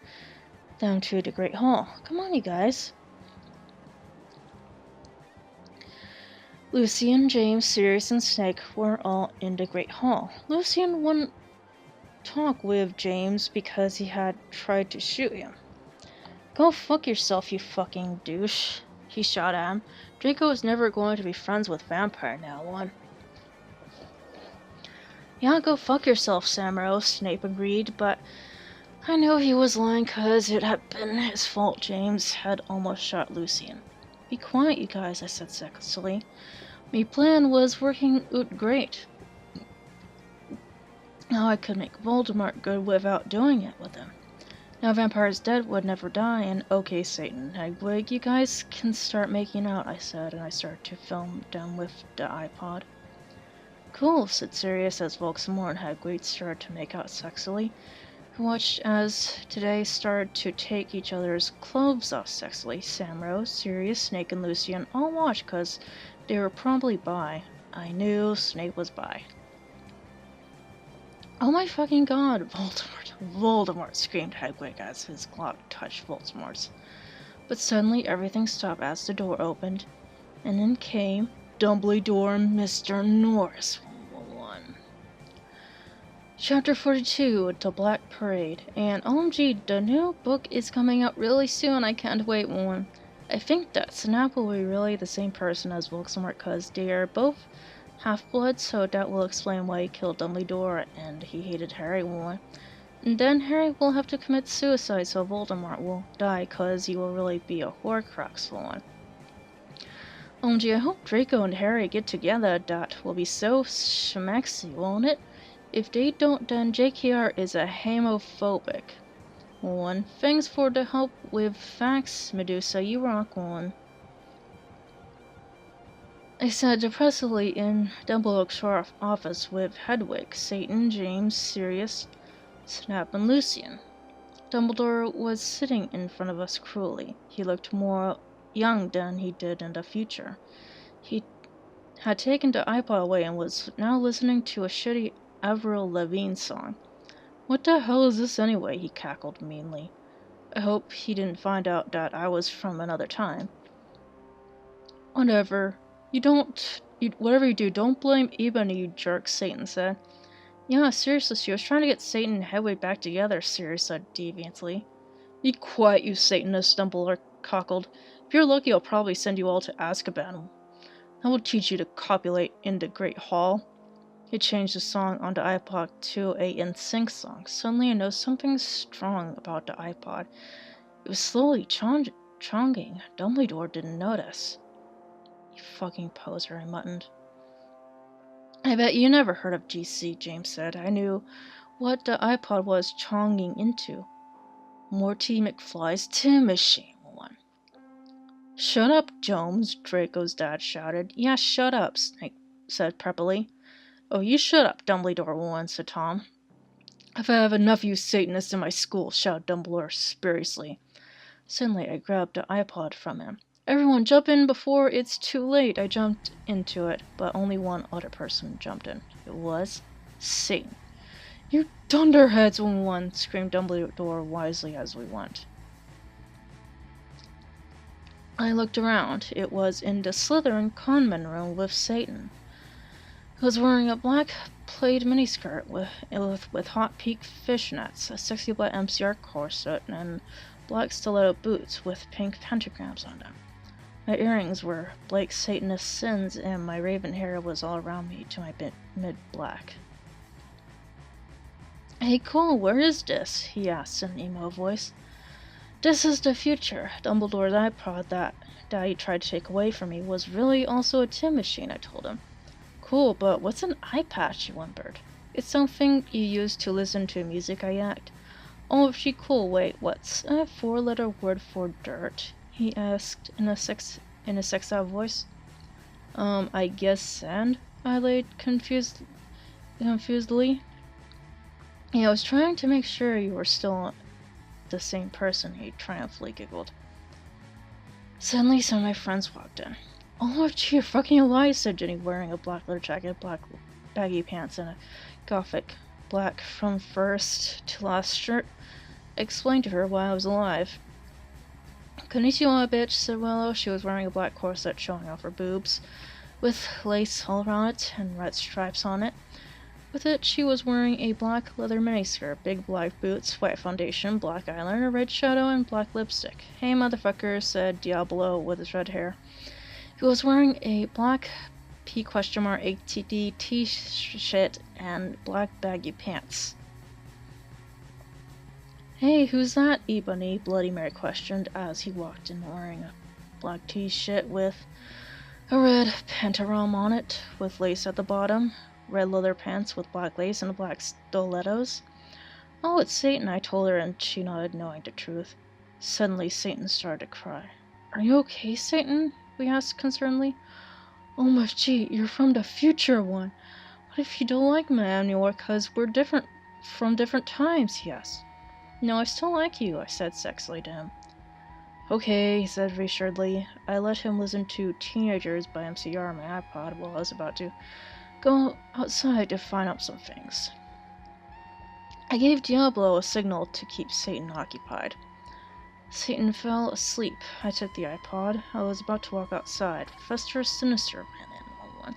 them to the Great Hall. Come on, you guys. Lucian, James, Sirius, and Snake were all in the Great Hall. Lucian wouldn't talk with James because he had tried to shoot him. Go fuck yourself, you fucking douche, he shot at him. Draco is never going to be friends with Vampire now, Yeah, go fuck yourself, Samuro, Snape agreed, but I know he was lying cause it had been his fault. James had almost shot Lucian. Be quiet, you guys, I said sexily. My plan was working out great. Now I could make Voldemort good without doing it with him. Now Vampire's dead would never die, and okay, Satan, Hedwig, you guys can start making out, I said, and I started to film them with the iPod. Cool, said Sirius as Volksamort and Hedwig started to make out sexily. We watched as today started to take each other's clothes off sexily. Samuro, Sirius, Snake, and Lucian all watched cause they were probably bi. I knew Snake was bi. Oh my fucking god, Voldemort! Voldemort! Screamed Hedwig as his clock touched Voldemort's. But suddenly everything stopped as the door opened, and in came Dumbledore and Mr. Norris. Chapter 42, The Black Parade. And OMG, the new book is coming out really soon. I can't wait one. I think that Snap will be really the same person as Voldemort cause they are both half-blood, so that will explain why he killed Dumbledore and he hated Harry one. And then Harry will have to commit suicide so Voldemort will die cause he will really be a Horcrux for one. OMG, I hope Draco and Harry get together. That will be so schmaxy, won't it? If they don't, then JKR is a homophobic. One. Thanks for the help with facts, Medusa. You rock one. I sat depressedly in Dumbledore's office with Hedwig, Satan, James, Sirius, Snap, and Lucian. Dumbledore was sitting in front of us cruelly. He looked more young than he did in the future. He had taken the iPod away and was now listening to a shitty Avril Lavigne song. What the hell is this anyway? He cackled meanly. I hope he didn't find out that I was from another time. Whatever. You don't whatever you do, don't blame Ebony, you jerk, Satan said. Yeah, seriously, she was trying to get Satan and Headway back together, Sirius said deviantly. Be quiet, you Satanist, Dumbledore cackled. If you're lucky, I'll probably send you all to Azkaban. I will teach you to copulate in the Great Hall. He changed the song on the iPod to a NSYNC song. Suddenly I noticed something strong about the iPod. It was slowly chonging. Dumbledore didn't notice. You fucking poser, I muttered. I bet you never heard of GC, James said. I knew what the iPod was chonging into. Morty McFly's Tin Machine one. Shut up, Jones, Draco's dad shouted. Yeah, shut up, Snape said preppily. Oh, you shut up, Dumbledore one, said Tom. If I have enough of you Satanists in my school, shouted Dumbledore spuriously. Suddenly I grabbed the iPod from him. Everyone jump in before it's too late. I jumped into it, but only one other person jumped in. It was Satan. You dunderheads, one, screamed Dumbledore wisely as we went. I looked around. It was in the Slytherin conman room with Satan. He was wearing a black plaid miniskirt with hot pink fishnets, a sexy black MCR corset, and black stiletto boots with pink pentagrams on them. My earrings were Blake's Satanist sins, and my raven hair was all around me to my mid-black. Hey, cool, where is this? He asked in an emo voice. This is the future. Dumbledore's iPod that Daddy tried to take away from me was really also a tin machine, I told him. Cool, but what's an eye patch? He whimpered. It's something you use to listen to music, I yacked. Oh, gee, cool. Wait, what's a four-letter word for dirt? He asked in a sexed-out voice. I guess sand? I laid confusedly. Yeah, I was trying to make sure you were still the same person, he triumphantly giggled. Suddenly, some of my friends walked in. Oh, gee, you're fucking alive, said Jenny, wearing a black leather jacket, black baggy pants, and a gothic black from first to last shirt. I explained to her why I was alive. Konnichiwa, bitch, said Willow. She was wearing a black corset showing off her boobs, with lace all around it and red stripes on it. With it, she was wearing a black leather miniskirt, big black boots, white foundation, black eyeliner, red shadow, and black lipstick. Hey, motherfucker, said Diablo with his red hair. He was wearing a black P?ATD t-shirt and black baggy pants. Hey, who's that? Ebony, Bloody Mary questioned as he walked in wearing a black t-shirt with a red pentagram on it, with lace at the bottom, red leather pants with black lace and black stilettos. Oh, it's Satan, I told her, and she nodded, knowing the truth. Suddenly, Satan started to cry. Are you okay, Satan? We asked concernedly. Oh my gee, you're from the future one. What if you don't like me anymore because we're from different times, he asked. No, I still like you, I said sexily to him. Okay, he said reassuredly. I let him listen to Teenagers by MCR on my iPod while I was about to go outside to find out some things. I gave Diablo a signal to keep Satan occupied. Satan fell asleep. I took the iPod. I was about to walk outside. Professor Sinister ran in.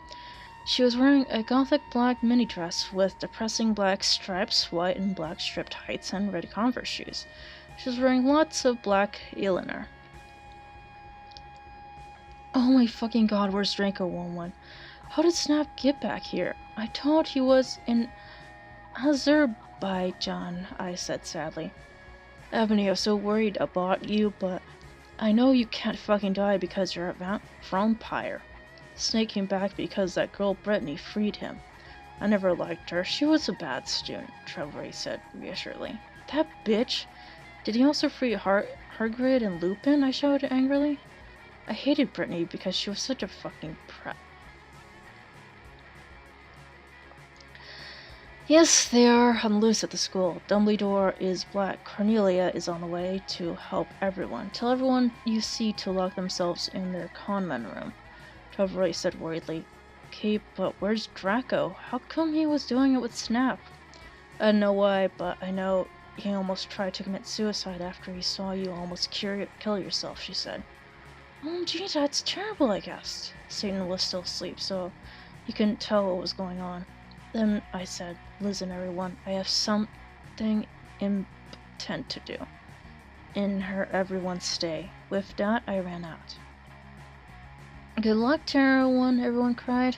She was wearing a gothic black mini dress with depressing black stripes, white and black striped tights, and red Converse shoes. She was wearing lots of black eyeliner. Oh my fucking god, where's Draco 1-1? How did Snap get back here? I thought he was in Azerbaijan, I said sadly. Ebony, I was so worried about you, but I know you can't fucking die because you're a vampire. Snake came back because that girl Brittany freed him. I never liked her. She was a bad student, Trevor said reassuringly. That bitch? Did he also free Hagrid and Lupin? I shouted angrily. I hated Brittany because she was such a fucking prat. Yes, they are on loose at the school. Dumbledore is black. Cornelia is on the way to help everyone. Tell everyone you see to lock themselves in their conman room. Trevor said worriedly. Okay, but where's Draco? How come he was doing it with Snap? I don't know why, but I know he almost tried to commit suicide after he saw you almost kill yourself, she said. Oh, gee, that's terrible, I guessed. Satan was still asleep, so he couldn't tell what was going on. Then I said, listen, everyone, I have something important to do. In her, everyone stay. With that, I ran out. Good luck, Terror One, everyone cried.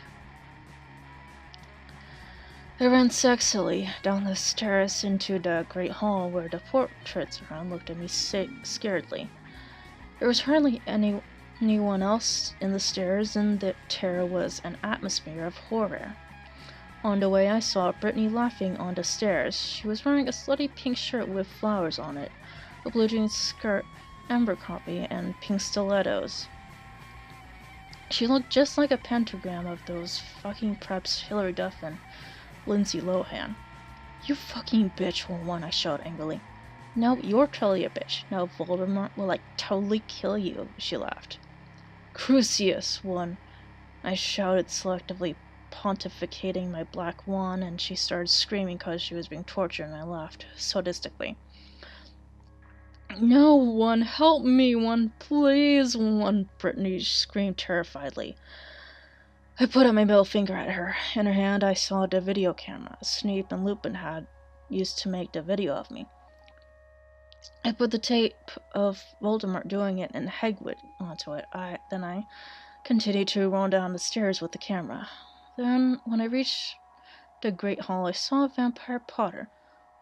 I ran sexily down the stairs into the great hall where the portraits around looked at me scaredly. There was hardly anyone else in the stairs, and the terror was an atmosphere of horror. On the way, I saw Brittany laughing on the stairs. She was wearing a slutty pink shirt with flowers on it, a blue jeans skirt, amber coffee, and pink stilettos. She looked just like a pentagram of those fucking preps Hilary Duff and Lindsay Lohan. You fucking bitch, 1-1, I shouted angrily. No, you're totally a bitch. Now Voldemort will, totally kill you, she laughed. Crucius, 1, I shouted selectively, pontificating my black wand, and she started screaming because she was being tortured, and I laughed sadistically. No, 1, help me, 1, please, 1, Brittany screamed terrifiedly. I put up my middle finger at her. In her hand, I saw the video camera Snape and Lupin had used to make the video of me. I put the tape of Voldemort doing it in Hagrid onto it. Then I continued to run down the stairs with the camera. Then, when I reached the great hall, I saw Vampire Potter.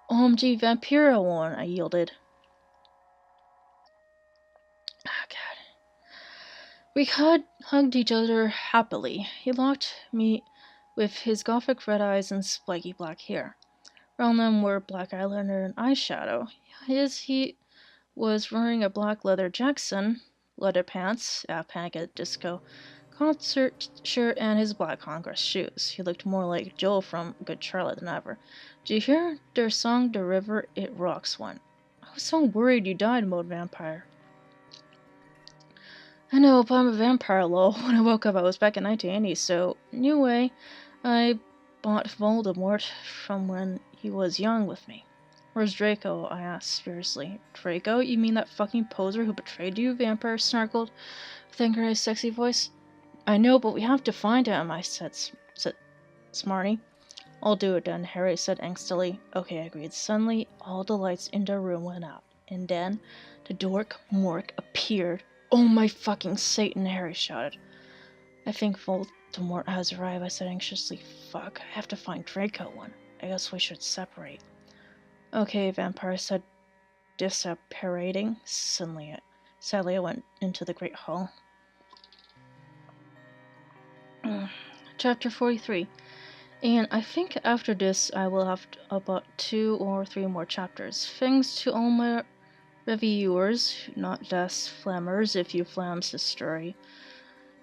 OMG, Vampiro, 1, I yielded. Oh, God. We hugged each other happily. He locked me with his gothic red eyes and spiky black hair. Around them were black eyeliner and eyeshadow. He was wearing a black leather Jackson, leather pants, a Panic at the Disco concert shirt, and his black Converse shoes. He looked more like Joel from Good Charlotte than ever. Did you hear their song, The River It Rocks, 1? I was so worried you died, moaned Vampire. I know, but I'm a vampire, lol. When I woke up, I was back in 1980, so anyway, I bought Voldemort from when he was young with me. Where's Draco? I asked fiercely. Draco? You mean that fucking poser who betrayed you? Vampire snarkled with angry, sexy voice. I know, but we have to find him, I said smarty. I'll do it then, Harry said angstily. Okay, I agreed. Suddenly, all the lights in the room went out, and then the dork Mork appeared. Oh my fucking Satan, Harry shouted. I think Voldemort has arrived, I said anxiously. Fuck, I have to find Draco, 1. I guess we should separate. Okay, Vampire said, disapparating. Sadly, I went into the Great Hall. Chapter 43. And I think after this, I will have about 2 or 3 more chapters. Thanks to all my reviewers, not just flammers. If you flams this story,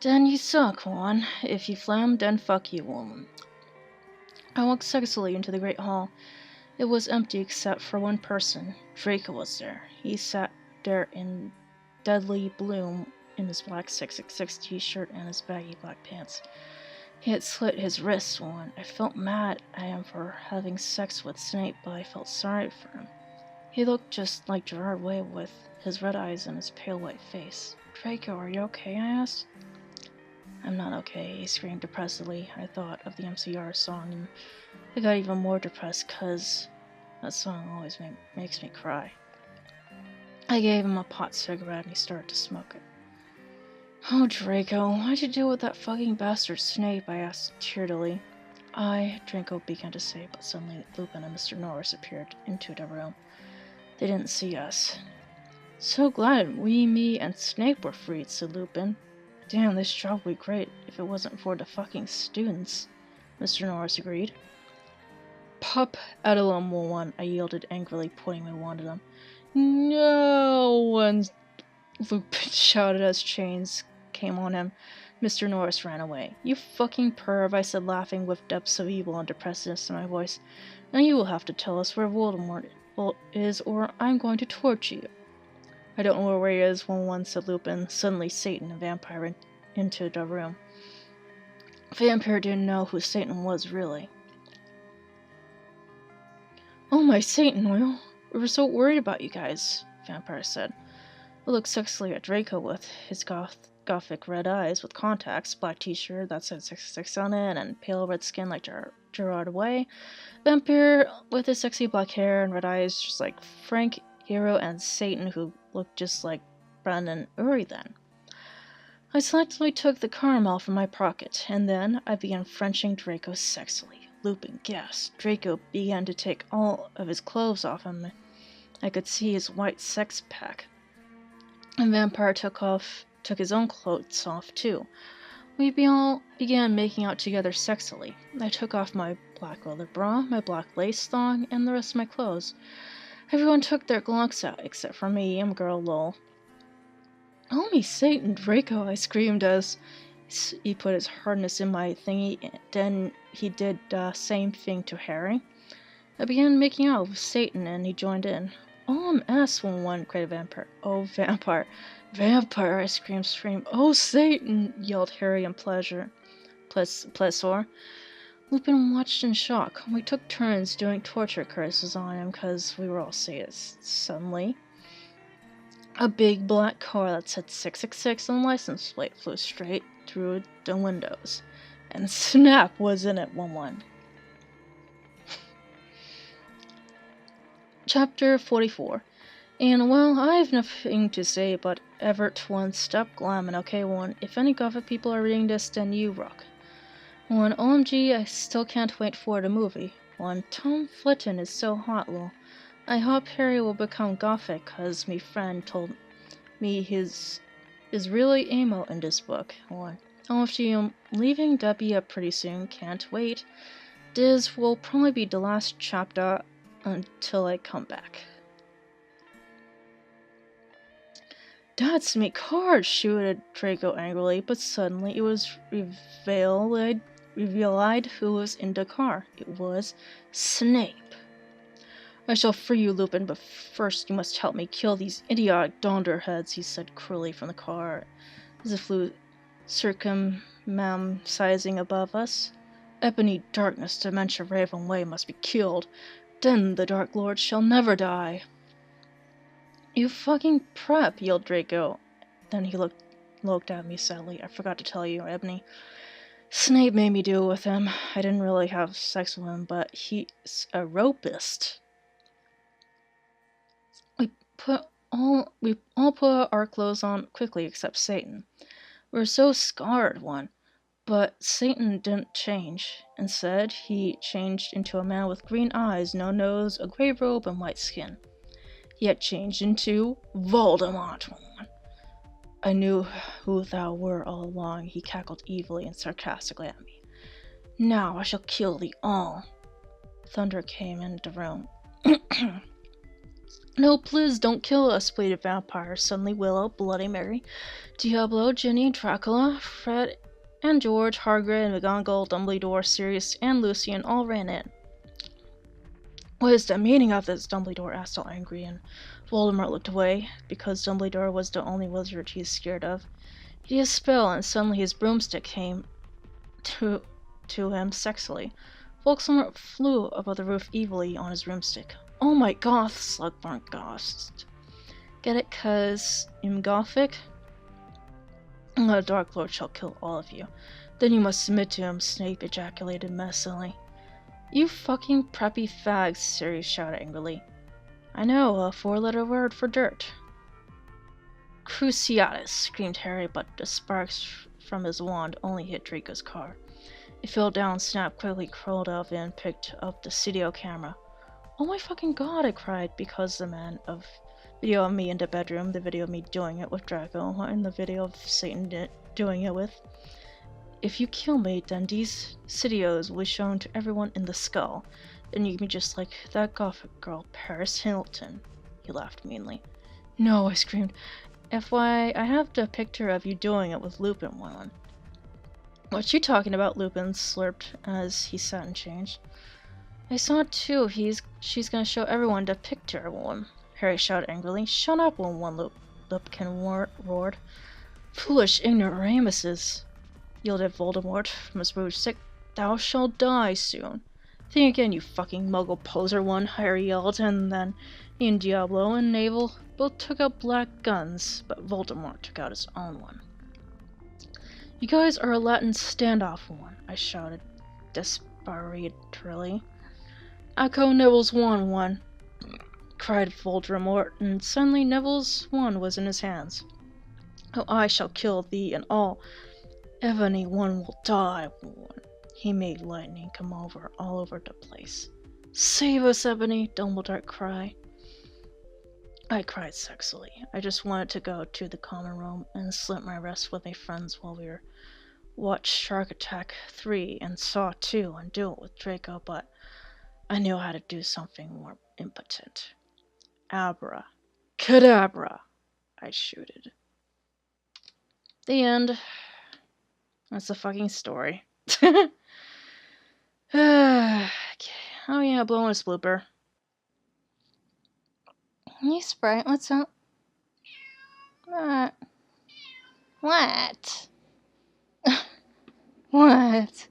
then you suck, 1. If you flam, then fuck you, woman. I walked sexily into the Great Hall. It was empty except for one person. Draco was there. He sat there in deadly bloom in his black 666 t-shirt and his baggy black pants. He had slit his wrists, 1. I felt mad at him for having sex with Snape, but I felt sorry for him. He looked just like Gerard Way with his red eyes and his pale white face. Draco, are you okay? I asked. I'm not okay, he screamed depressedly. I thought of the MCR song and I got even more depressed because that song always makes me cry. I gave him a pot cigarette and he started to smoke it. Oh, Draco, why'd you deal with that fucking bastard Snape? I asked tearfully. Draco began to say, but suddenly Lupin and Mr. Norris appeared into the room. They didn't see us. So glad me, and Snape were freed, said Lupin. Damn, this job would be great if it wasn't for the fucking students, Mr. Norris agreed. Pup Adelum 1, I yielded angrily, pointing my wand at them. No one, Lupin shouted as chains came on him. Mr. Norris ran away. You fucking perv, I said, laughing with depths of evil and depressedness in my voice. Now you will have to tell us where Voldemort is, or I'm going to torture you. I don't know where he is, 1-1, said Lupin. Suddenly Satan and Vampire went into the room. Vampire didn't know who Satan was, really. Oh my Satan, Will. We were so worried about you guys, Vampire said. I looked sexily at Draco with his gothic red eyes with contacts, black t-shirt that said 666 on it, and pale red skin like Gerard Way. Vampire with his sexy black hair and red eyes, just like Frank, Hero, and Satan, who looked just like Brendan Uri then. I selectively took the caramel from my pocket, and then I began Frenching Draco sexily. Lupin gasped. Draco began to take all of his clothes off him. I could see his white sex pack. And Vampire took his own clothes off too. We all began making out together sexily. I took off my black leather bra, my black lace thong, and the rest of my clothes. Everyone took their glocks out, except for me, girl lol. Oh me Satan, Draco, I screamed as he put his hardness in my thingy. Then he did the same thing to Harry. I began making out with Satan, and he joined in. Oh, I'm S11, cried Vampire. Oh, Vampire. Vampire, I screamed. Oh, Satan, yelled Harry in pleasure. Lupin watched in shock. We took turns doing torture curses on him because we were all sadists. Suddenly, a big black car that said 666 on the license plate flew straight through the windows. And Snap was in it, 1-1. Chapter 44. And well, I have nothing to say, but Everett 1, stop glamming, okay 1. If any Gothic people are reading this, then you rock. 1, OMG, I still can't wait for the movie. 1, Tom Flitton is so hot, lol. I hope Harry will become Gothic, cause me friend told me his is really emo in this book. 1, OMG, I'm leaving Debbie up pretty soon, can't wait. This will probably be the last chapter until I come back. That's me card, shouted Draco angrily, but suddenly it was revealed who was in the car. It was Snape. I shall free you, Lupin, but first you must help me kill these idiotic dunderheads, he said cruelly from the car as it flew circumsizing above us. Ebony Darkness, Dementia Raven Way must be killed. Then the Dark Lord shall never die. You fucking prep, yelled Draco. Then he looked at me sadly. I forgot to tell you, Ebony. Snape made me deal with him. I didn't really have sex with him, but he's a rapist. We all put our clothes on quickly except Satan. We were so scarred, 1. But Satan didn't change. Instead, he changed into a man with green eyes, no nose, a grey robe, and white skin. He had changed into Voldemort. I knew who thou were all along, he cackled evilly and sarcastically at me. Now I shall kill thee all. Thunder came into the room. No, please don't kill us, pleaded Vampire. Suddenly Willow, Bloody Mary, Diablo, Ginny, Dracula, Fred, and George, Hagrid, McGonagall, Dumbledore, Sirius, and Lucian all ran in. What is the meaning of this? Dumbledore asked all angry, and Voldemort looked away, because Dumbledore was the only wizard he is scared of. He did a spell, and suddenly his broomstick came to him sexily. Voldemort flew above the roof evilly on his broomstick. Oh my goth, Slugborn gasped. Get it, 'cause I'm Gothic? The Dark Lord shall kill all of you. Then you must submit to him, Snape ejaculated messily. You fucking preppy fags, Sirius shouted angrily. I know, a 4-letter word for dirt. Cruciatus, screamed Harry, but the sparks from his wand only hit Draco's car. It fell down, Snap quickly crawled out and picked up the studio camera. Oh my fucking god, I cried, because the man of video of me in the bedroom, the video of me doing it with Draco, and the video of Satan doing it with. If you kill me, then these videos will be shown to everyone in the skull. Then you can be just like that Gothic girl, Paris Hilton. He laughed meanly. No, I screamed. FYI, I have the picture of you doing it with Lupin one. What you talking about? Lupin slurped as he sat and changed. I saw it too. She's gonna show everyone the picture one. Harry shouted angrily. Shut up, one Lupin roared. Foolish ignoramuses, yielded Voldemort from his broomstick. Thou shalt die soon. Think again, you fucking muggle poser one, Harry yelled, and then he and Diablo and Navel both took out black guns, but Voldemort took out his own one. You guys are a Latin standoff one, I shouted desperately. Echo Neville's one, cried Voldemort, and suddenly Neville's wand was in his hands. Oh, I shall kill thee and all. Ebony one will die. He made lightning come all over the place. Save us, Ebony, Dumbledore cried. I cried sexily. I just wanted to go to the common room and slip my wrist with my friends while we watched Shark Attack 3 and Saw 2 and do it with Draco, but I knew how to do something more impotent. Abra. Cadabra, I shouted. The end. That's the fucking story. Okay. Oh yeah, bonus blooper. Hey Sprite, what's up? What? What? What?